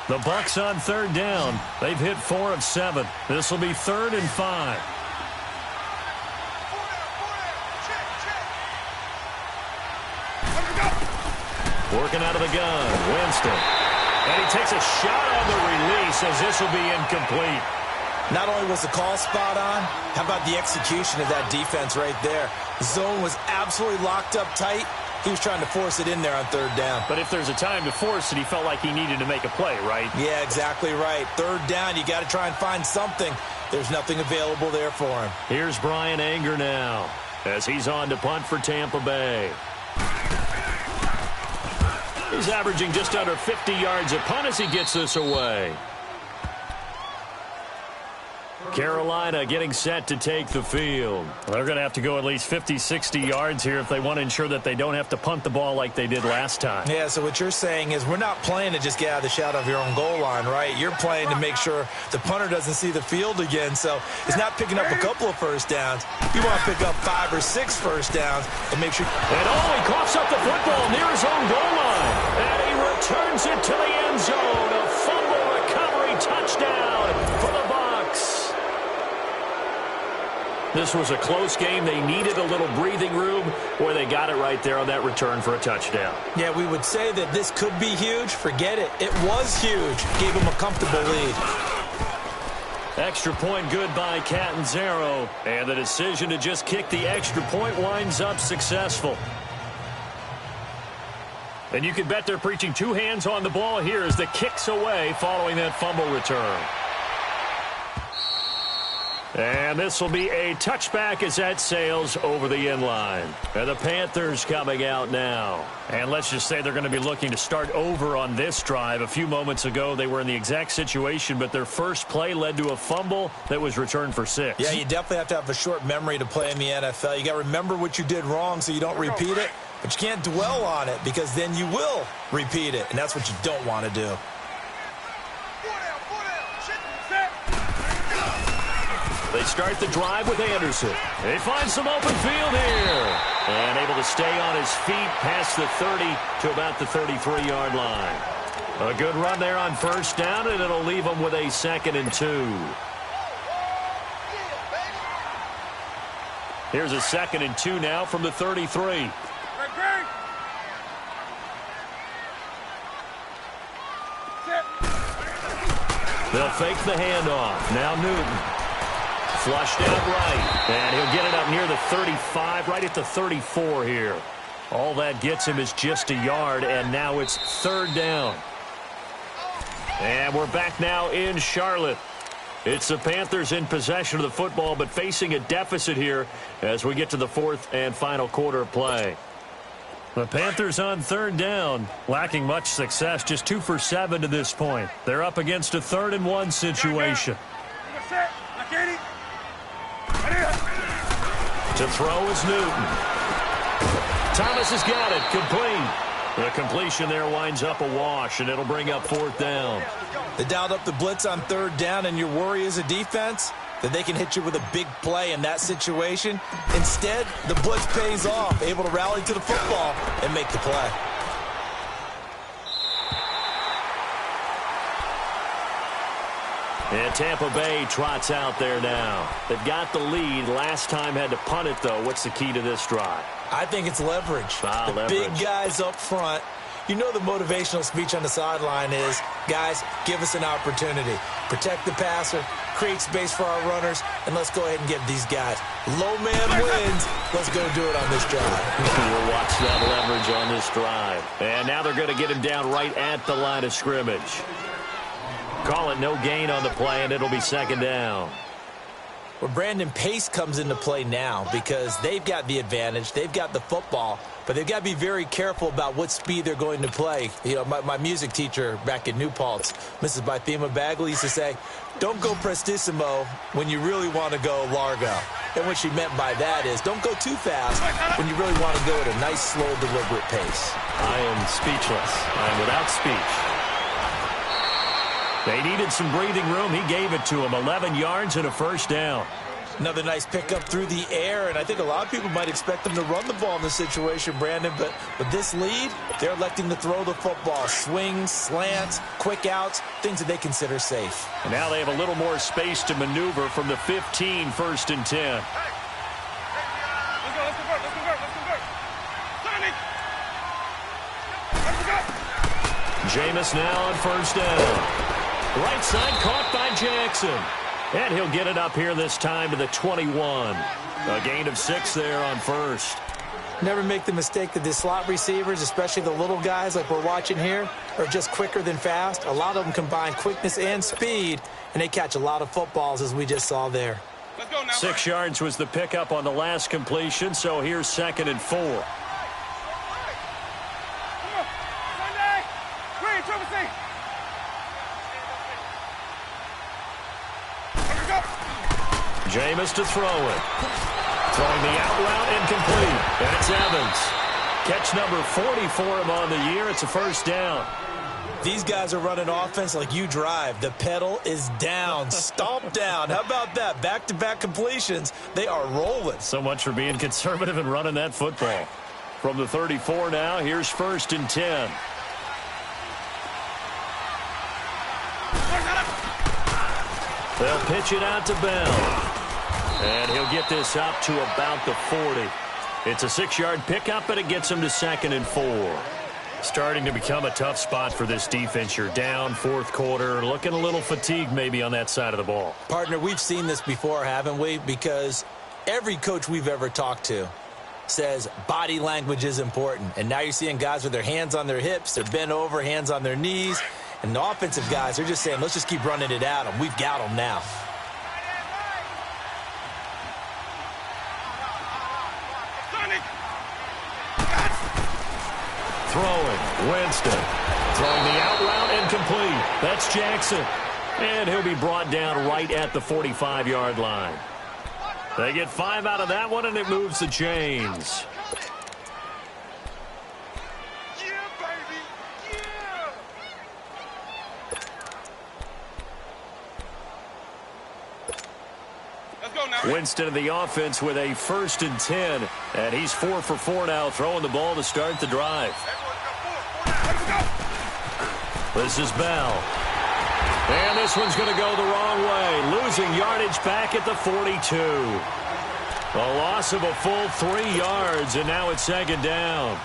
The Bucs on 3rd down. They've hit 4 of 7. This will be 3rd and 5. Working out of the gun, Winston. And he takes a shot on the release as this will be incomplete. Not only was the call spot on, how about the execution of that defense right there? The zone was absolutely locked up tight. He was trying to force it in there on third down. But if there's a time to force it, he felt like he needed to make a play, right? Yeah, exactly right. Third down, you got to try and find something. There's nothing available there for him. Here's Brian Anger now as he's on to punt for Tampa Bay. He's averaging just under 50 yards a punt as he gets this away. Carolina getting set to take the field. They're going to have to go at least 50, 60 yards here if they want to ensure that they don't have to punt the ball like they did last time. Yeah, so what you're saying is we're not playing to just get out of the shadow of your own goal line, right? You're playing to make sure the punter doesn't see the field again. So it's not picking up a couple of first downs. You want to pick up 5 or 6 first downs and make sure. And he coughs up the football near his own goal line. And he returns it to the end zone. A fumble recovery touchdown for the Bucs. This was a close game. They needed a little breathing room, or they got it right there on that return for a touchdown. Yeah, we would say that this could be huge. Forget it. It was huge. Gave him a comfortable lead. Extra point good by Catanzaro. And the decision to just kick the extra point winds up successful. And you can bet they're preaching 2 hands on the ball here as the kick's away following that fumble return. And this will be a touchback as that sails over the end line. And the Panthers coming out now. And let's just say they're going to be looking to start over on this drive. A few moments ago, they were in the exact situation, but their first play led to a fumble that was returned for 6. Yeah, you definitely have to have a short memory to play in the NFL. You got to remember what you did wrong so you don't repeat it. But you can't dwell on it because then you will repeat it. And that's what you don't want to do. They start the drive with Anderson. They find some open field here. And able to stay on his feet past the 30 to about the 33-yard line. A good run there on first down, and it'll leave them with a 2nd and 2. Here's a 2nd and 2 now from the 33. They'll fake the handoff. Now Newton. Flushed out right, and he'll get it up near the 35, right at the 34 here. All that gets him is just a yard, and now it's 3rd down. And we're back now in Charlotte. It's the Panthers in possession of the football, but facing a deficit here as we get to the 4th and final quarter of play. The Panthers on 3rd down, lacking much success, just 2 for 7 to this point. They're up against a 3rd and 1 situation. To throw is Newton. Thomas has got it. Complete. The completion there winds up a wash, and it'll bring up 4th down. They dialed up the blitz on 3rd down, and your worry as a defense that they can hit you with a big play in that situation. Instead, the blitz pays off, able to rally to the football and make the play. And Tampa Bay trots out there now. They've got the lead. Last time had to punt it, though. What's the key to this drive? I think it's leverage. Leverage. Big guys up front. You know the motivational speech on the sideline is, guys, give us an opportunity. Protect the passer, create space for our runners, and let's go ahead and get these guys. Low man wins. Let's go do it on this drive. We'll watch that leverage on this drive. And now they're going to get him down right at the line of scrimmage. Call it no gain on the play, and it'll be 2nd down. Well, Brandon, pace comes into play now because they've got the advantage. They've got the football, but they've got to be very careful about what speed they're going to play. You know, my music teacher back in New Paltz, Mrs. Bythema Bagley, used to say, don't go prestissimo when you really want to go largo. And what she meant by that is don't go too fast when you really want to go at a nice, slow, deliberate pace. I am speechless. I am without speech. They needed some breathing room. He gave it to them. 11 yards and a 1st down. Another nice pickup through the air, and I think a lot of people might expect them to run the ball in this situation, Brandon, but with this lead, they're electing to throw the football. Swings, slants, quick outs, things that they consider safe. And now they have a little more space to maneuver from the 15, 1st and 10. Jameis now on first down. Right side caught by Jackson. And he'll get it up here this time to the 21. A gain of 6 there on first. Never make the mistake that the slot receivers, especially the little guys like we're watching here, are just quicker than fast. A lot of them combine quickness and speed, and they catch a lot of footballs, as we just saw there. Let's go now. 6 yards was the pickup on the last completion, so here's 2nd and 4. Sunday! Green, triple C! Let's go! Jameis to throw it. Throwing the out route incomplete. And it's Evans. Catch number 40 for him on the year. It's a first down. These guys are running offense like you drive. The pedal is down, stomp down. How about that? Back-to-back completions. They are rolling. So much for being conservative and running that football. From the 34 now, here's 1st and 10. They'll pitch it out to Bell. And he'll get this up to about the 40. It's a 6-yard pickup, but it gets him to 2nd and 4. Starting to become a tough spot for this defense. You're down 4th quarter, looking a little fatigued maybe on that side of the ball. Partner, we've seen this before, haven't we? Because every coach we've ever talked to says body language is important. And now you're seeing guys with their hands on their hips, they're bent over, hands on their knees. And the offensive guys, they're just saying, let's just keep running it at them. We've got them now. Throwing, Winston. Throwing the out route incomplete. That's Jackson. And he'll be brought down right at the 45-yard line. They get 5 out of that one, and it moves the chains. Yeah, baby! Yeah! Let's go now. Winston of the offense with a 1st and 10. And he's 4 for 4 now, throwing the ball to start the drive. This is Bell. And this one's going to go the wrong way. Losing yardage back at the 42. A loss of a full 3 yards, and now it's 2nd down.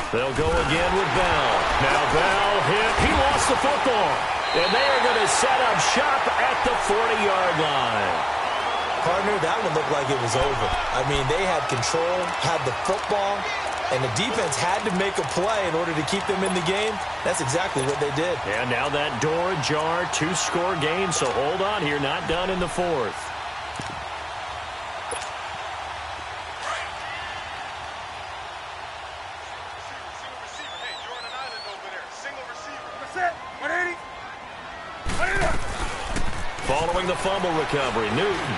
They'll go again with Bell. Now Bell hit. He lost the football. And they are going to set up shop at the 40-yard line. Partner, that one looked like it was over. I mean, they had control, had the football, and the defense had to make a play in order to keep them in the game. That's exactly what they did. And now that door ajar, 2-score game, so hold on here, not done in the 4th. Following the fumble recovery, Newton.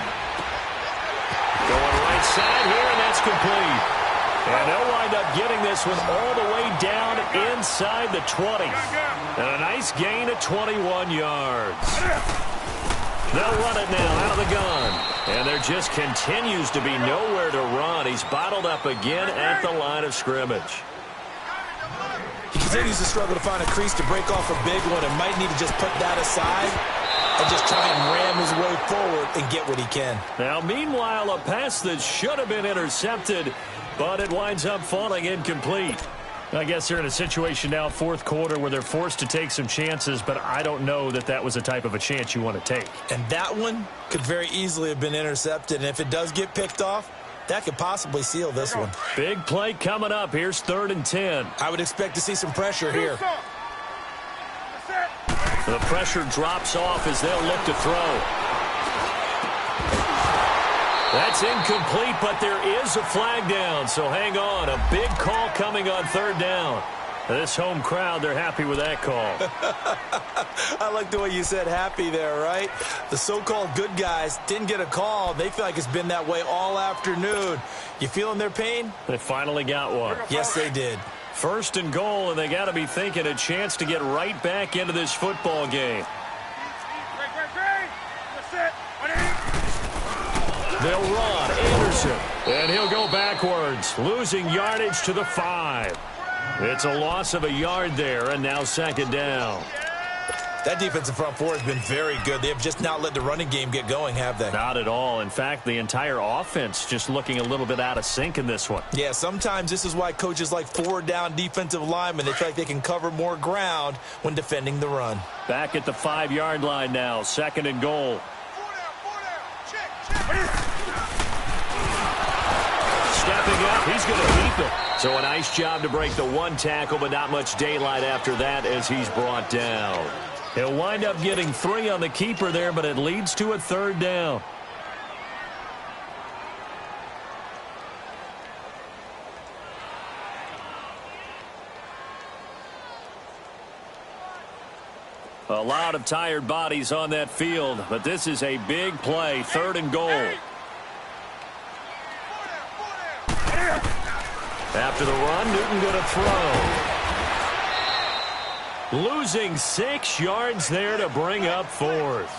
Going right side here, and that's complete. And they'll wind up getting this one all the way down inside the 20. And a nice gain of 21 yards. They'll run it now out of the gun. And there just continues to be nowhere to run. He's bottled up again at the line of scrimmage. He continues to struggle to find a crease to break off a big one and might need to just put that aside and just try and ram his way forward and get what he can. Now, meanwhile, a pass that should have been intercepted, but it winds up falling incomplete. I guess they're in a situation now, 4th quarter, where they're forced to take some chances, but I don't know that that was the type of a chance you want to take. And that one could very easily have been intercepted, and if it does get picked off, that could possibly seal this one. Big play coming up. Here's 3rd and 10. I would expect to see some pressure here. The pressure drops off as they'll look to throw. That's incomplete, but there is a flag down, so hang on. A big call coming on 3rd down. This home crowd, they're happy with that call. I like the way you said happy there, right? The so-called good guys didn't get a call. They feel like it's been that way all afternoon. You feeling their pain? They finally got one. Yes, they did. 1st and goal, and they got to be thinking a chance to get right back into this football game. Great. They'll run. Anderson. And he'll go backwards, losing yardage to the 5. It's a loss of a yard there, and now second down. That defensive front four has been very good. They have just not let the running game get going, have they? Not at all. In fact, the entire offense just looking a little bit out of sync in this one. Yeah, sometimes this is why coaches like forward-down defensive linemen. They feel like they can cover more ground when defending the run. Back at the 5-yard line now, second and goal. Stepping up, he's going to keep it. So a nice job to break the one tackle, but not much daylight after that as he's brought down. He'll wind up getting 3 on the keeper there, but it leads to a third down. A lot of tired bodies on that field, but this is a big play, third and goal. After the run, Newton going to throw. Losing 6 yards there to bring up fourth.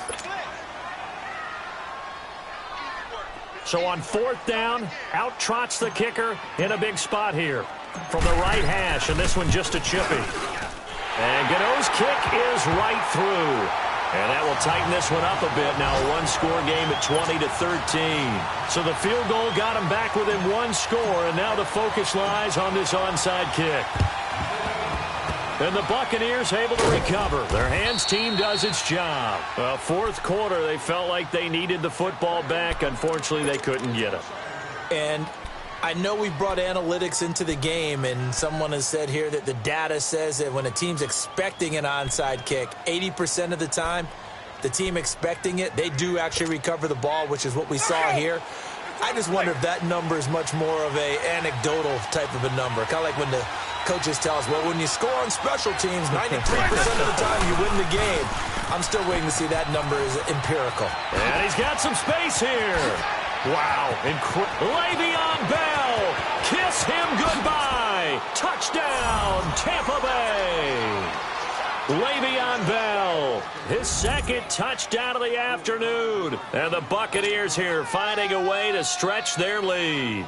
So on fourth down, out trots the kicker in a big spot here from the right hash, and this one just a chippy. And Gano's kick is right through. And that will tighten this one up a bit. Now a one-score game at 20-13. So the field goal got him back within 1 score, and now the focus lies on this onside kick. And the Buccaneers able to recover. Their hands team does its job. Well, fourth quarter, they felt like they needed the football back. Unfortunately, they couldn't get it. And I know we brought analytics into the game, and someone has said here that the data says that when a team's expecting an onside kick, 80% of the time, the team expecting it, they do actually recover the ball, which is what we saw here. I just wonder if that number is much more of a anecdotal type of a number. Kind of like when the coaches tell us, well, when you score on special teams, 93% of the time you win the game. I'm still waiting to see that number is empirical. And he's got some space here. Wow. Le'Veon Bell. Kiss him goodbye. Touchdown, Tampa Bay. Le'Veon Bell, his second touchdown of the afternoon. And the Buccaneers here finding a way to stretch their lead.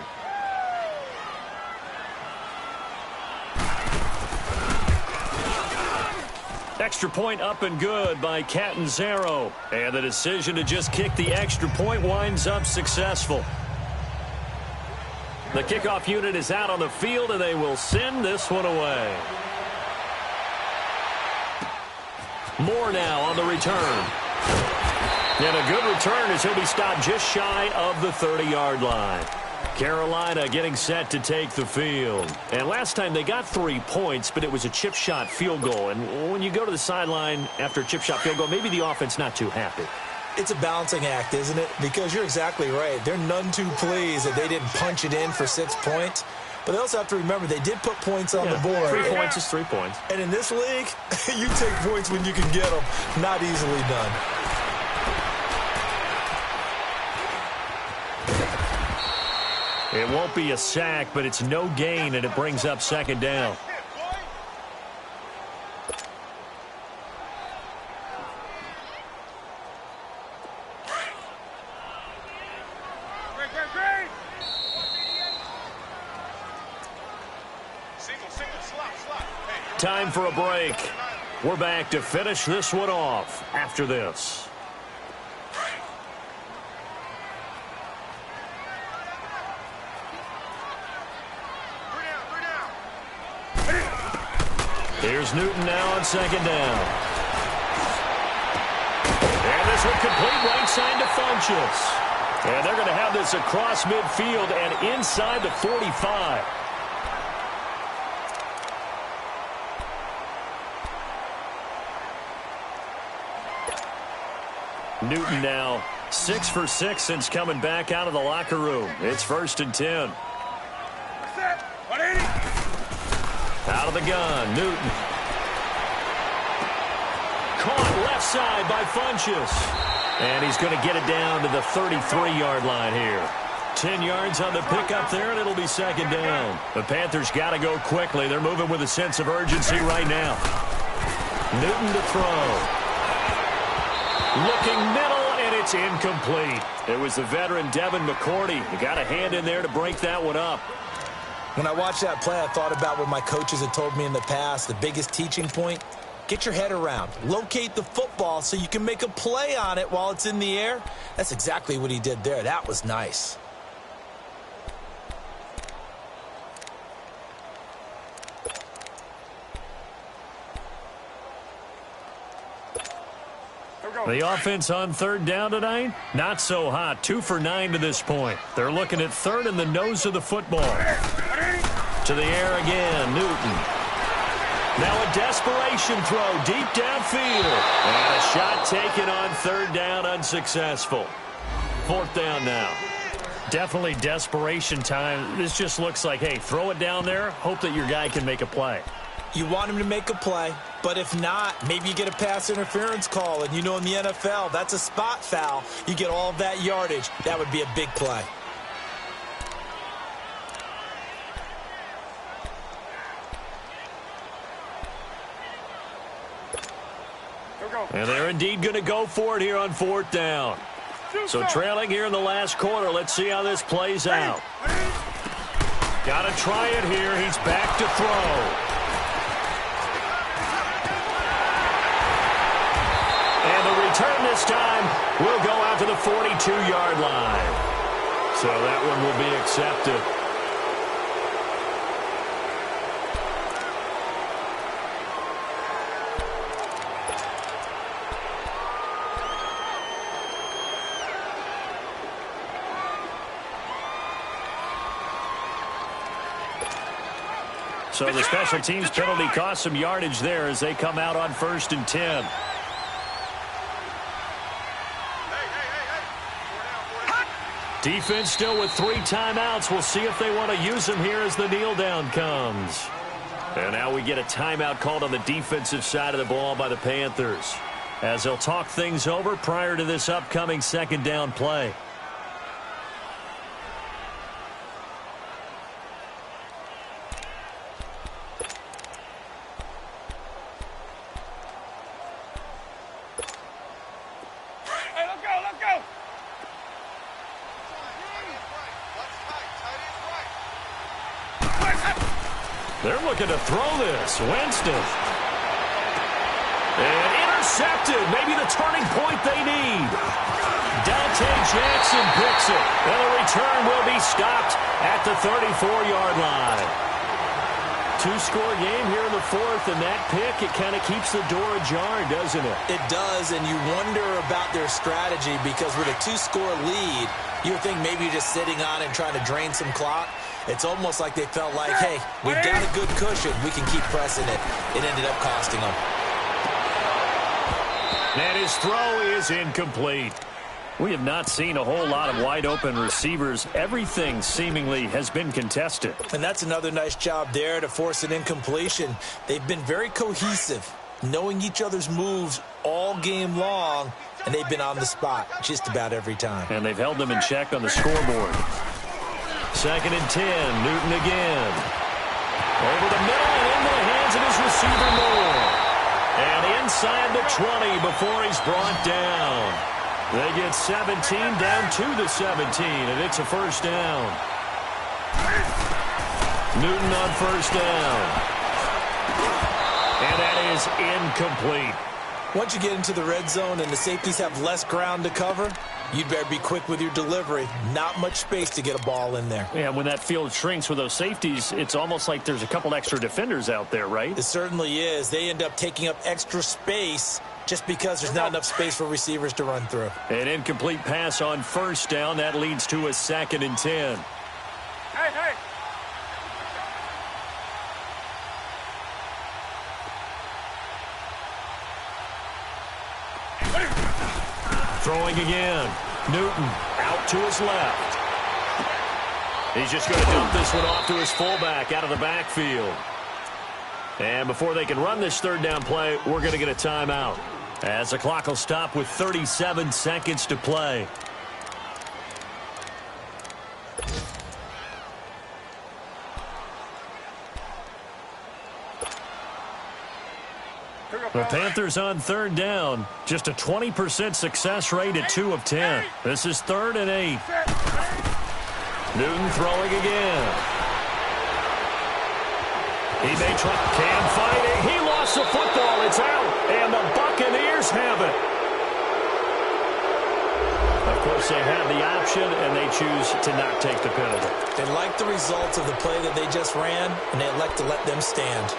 Extra point up and good by Catanzaro. And the decision to just kick the extra point winds up successful. The kickoff unit is out on the field, and they will send this one away. Moore now on the return. And a good return as he'll be stopped just shy of the 30-yard line. Carolina getting set to take the field. And last time they got 3 points, but it was a chip shot field goal. And when you go to the sideline after a chip shot field goal, maybe the offense not too happy. It's a balancing act, isn't it? Because you're exactly right. They're none too pleased that they didn't punch it in for 6 points. But they also have to remember they did put points on the board. 3 points is 3 points. And in this league, you take points when you can get them. Not easily done. It won't be a sack, but it's no gain, and it brings up second down. Time for a break. We're back to finish this one off after this. Here's Newton now on second down. And this one complete right side to Funchess. And they're going to have this across midfield and inside the 45. Newton now 6 for 6 since coming back out of the locker room. It's 1st and 10. Out of the gun, Newton. Caught left side by Funchess. And he's going to get it down to the 33-yard line here. 10 yards on the pickup there, and it'll be second down. The Panthers got to go quickly. They're moving with a sense of urgency right now. Newton to throw. Looking middle, and And it's incomplete. It was the veteran Devin McCourty. He got a hand in there to break that one up. When I watched that play, I thought about what my coaches had told me in the past. The biggest teaching point, get your head around. Locate the football so you can make a play on it while it's in the air. That's exactly what he did there. That was nice. The offense on third down tonight, not so hot. 2 for 9 to this point. They're looking at third in the nose of the football. To the air again, Newton. Now a desperation throw deep downfield. And a shot taken on third down, unsuccessful. Fourth down now. Definitely desperation time. This just looks like, hey, throw it down there, hope that your guy can make a play. You want him to make a play, but if not, maybe you get a pass interference call. And you know in the NFL, that's a spot foul. You get all of that yardage. That would be a big play. And they're indeed going to go for it here on fourth down. So trailing here in the last quarter. Let's see how this plays out. Got to try it here. He's back to throw. And the return this time will go out to the 42-yard line. So that one will be accepted. So the special teams penalty cost some yardage there as they come out on 1st and 10. Defense still with 3 timeouts. We'll see if they want to use them here as the kneel down comes. And now we get a timeout called on the defensive side of the ball by the Panthers, as they'll talk things over prior to this upcoming second down play. They're looking to throw this. Winston. And intercepted. Maybe the turning point they need. Dante Jackson picks it. And the return will be stopped at the 34-yard line. 2-score game here in the fourth, and that pick, it kind of keeps the door ajar, doesn't it? It does, and you wonder about their strategy because with a 2-score lead, you would think maybe you're just sitting on it and trying to drain some clock. It's almost like they felt like, hey, we've got a good cushion. We can keep pressing it. It ended up costing them. And his throw is incomplete. We have not seen a whole lot of wide-open receivers. Everything seemingly has been contested. And that's another nice job there to force an incompletion. They've been very cohesive, knowing each other's moves all game long, and they've been on the spot just about every time. And they've held them in check on the scoreboard. 2nd and 10, Newton again. Over the middle and into the hands of his receiver Moore. And inside the 20 before he's brought down. They get 17 down to the 17, and it's a first down. Newton on first down. And that is incomplete. Once you get into the red zone and the safeties have less ground to cover, you'd better be quick with your delivery. Not much space to get a ball in there. Yeah, when that field shrinks with those safeties, it's almost like there's a couple extra defenders out there, right? It certainly is. They end up taking up extra space just because there's not enough space for receivers to run through. An incomplete pass on first down. That leads to a 2nd and 10. Hey! Throwing again. Newton out to his left. He's just going to dump this one off to his fullback out of the backfield. And before they can run this third down play, we're going to get a timeout, as the clock will stop with 37 seconds to play. The Panthers on third down. Just a 20% success rate at 2 of 10. This is 3rd and 8. Newton throwing again. He may try. Cam fighting. He lost the football. It's out. And the Buccaneers have it. Of course, they had the option, and they choose to not take the penalty. They like the results of the play that they just ran, and they elect to let them stand.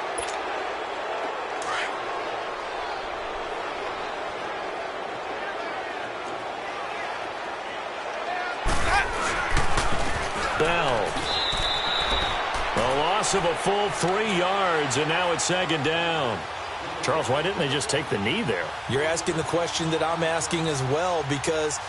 Bell. A loss of a full 3 yards, and now it's 2nd down. Charles, why didn't they just take the knee there? You're asking the question that I'm asking as well, because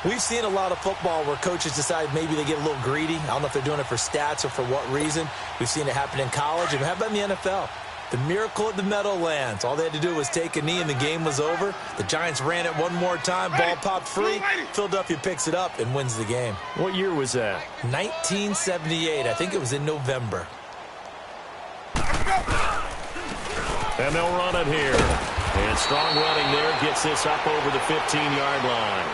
we've seen a lot of football where coaches decide maybe they get a little greedy. I don't know if they're doing it for stats or for what reason. We've seen it happen in college, and how about in the NFL? The miracle at the Meadowlands. All they had to do was take a knee, and the game was over. The Giants ran it one more time. Ball popped free. Philadelphia picks it up and wins the game. What year was that? 1978. I think it was in November. And they'll run it here. And strong running there gets this up over the 15-yard line.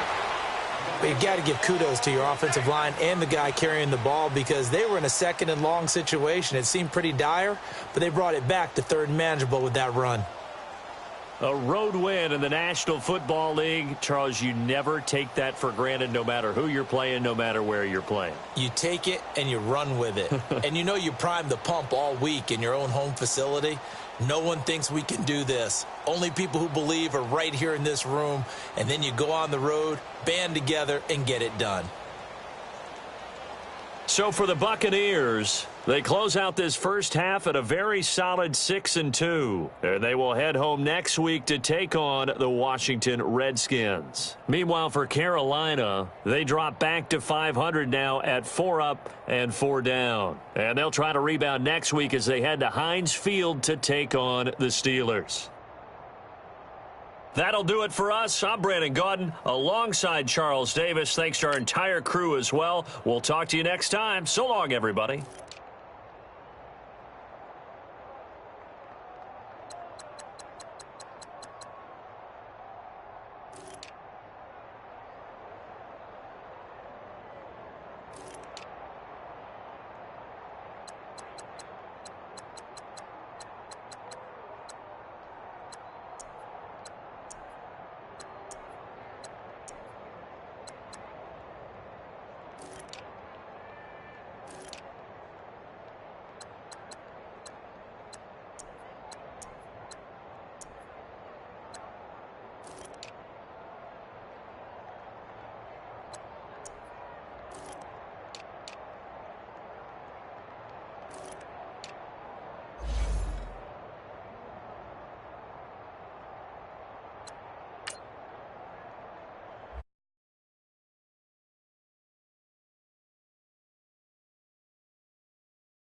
But you got to give kudos to your offensive line and the guy carrying the ball, because they were in a 2nd and long situation. It seemed pretty dire, but they brought it back to 3rd and manageable with that run. A road win in the National Football League. Charles, you never take that for granted, no matter who you're playing, no matter where you're playing. You take it and you run with it. And you know you primed the pump all week in your own home facility. No one thinks we can do this. Only people who believe are right here in this room. And then you go on the road, band together, and get it done. So for the Buccaneers, they close out this first half at a very solid 6-2. And they will head home next week to take on the Washington Redskins. Meanwhile, for Carolina, they drop back to 500 now at 4 up and 4 down. And they'll try to rebound next week as they head to Heinz Field to take on the Steelers. That'll do it for us. I'm Brandon Gaudin alongside Charles Davis. Thanks to our entire crew as well. We'll talk to you next time. So long, everybody.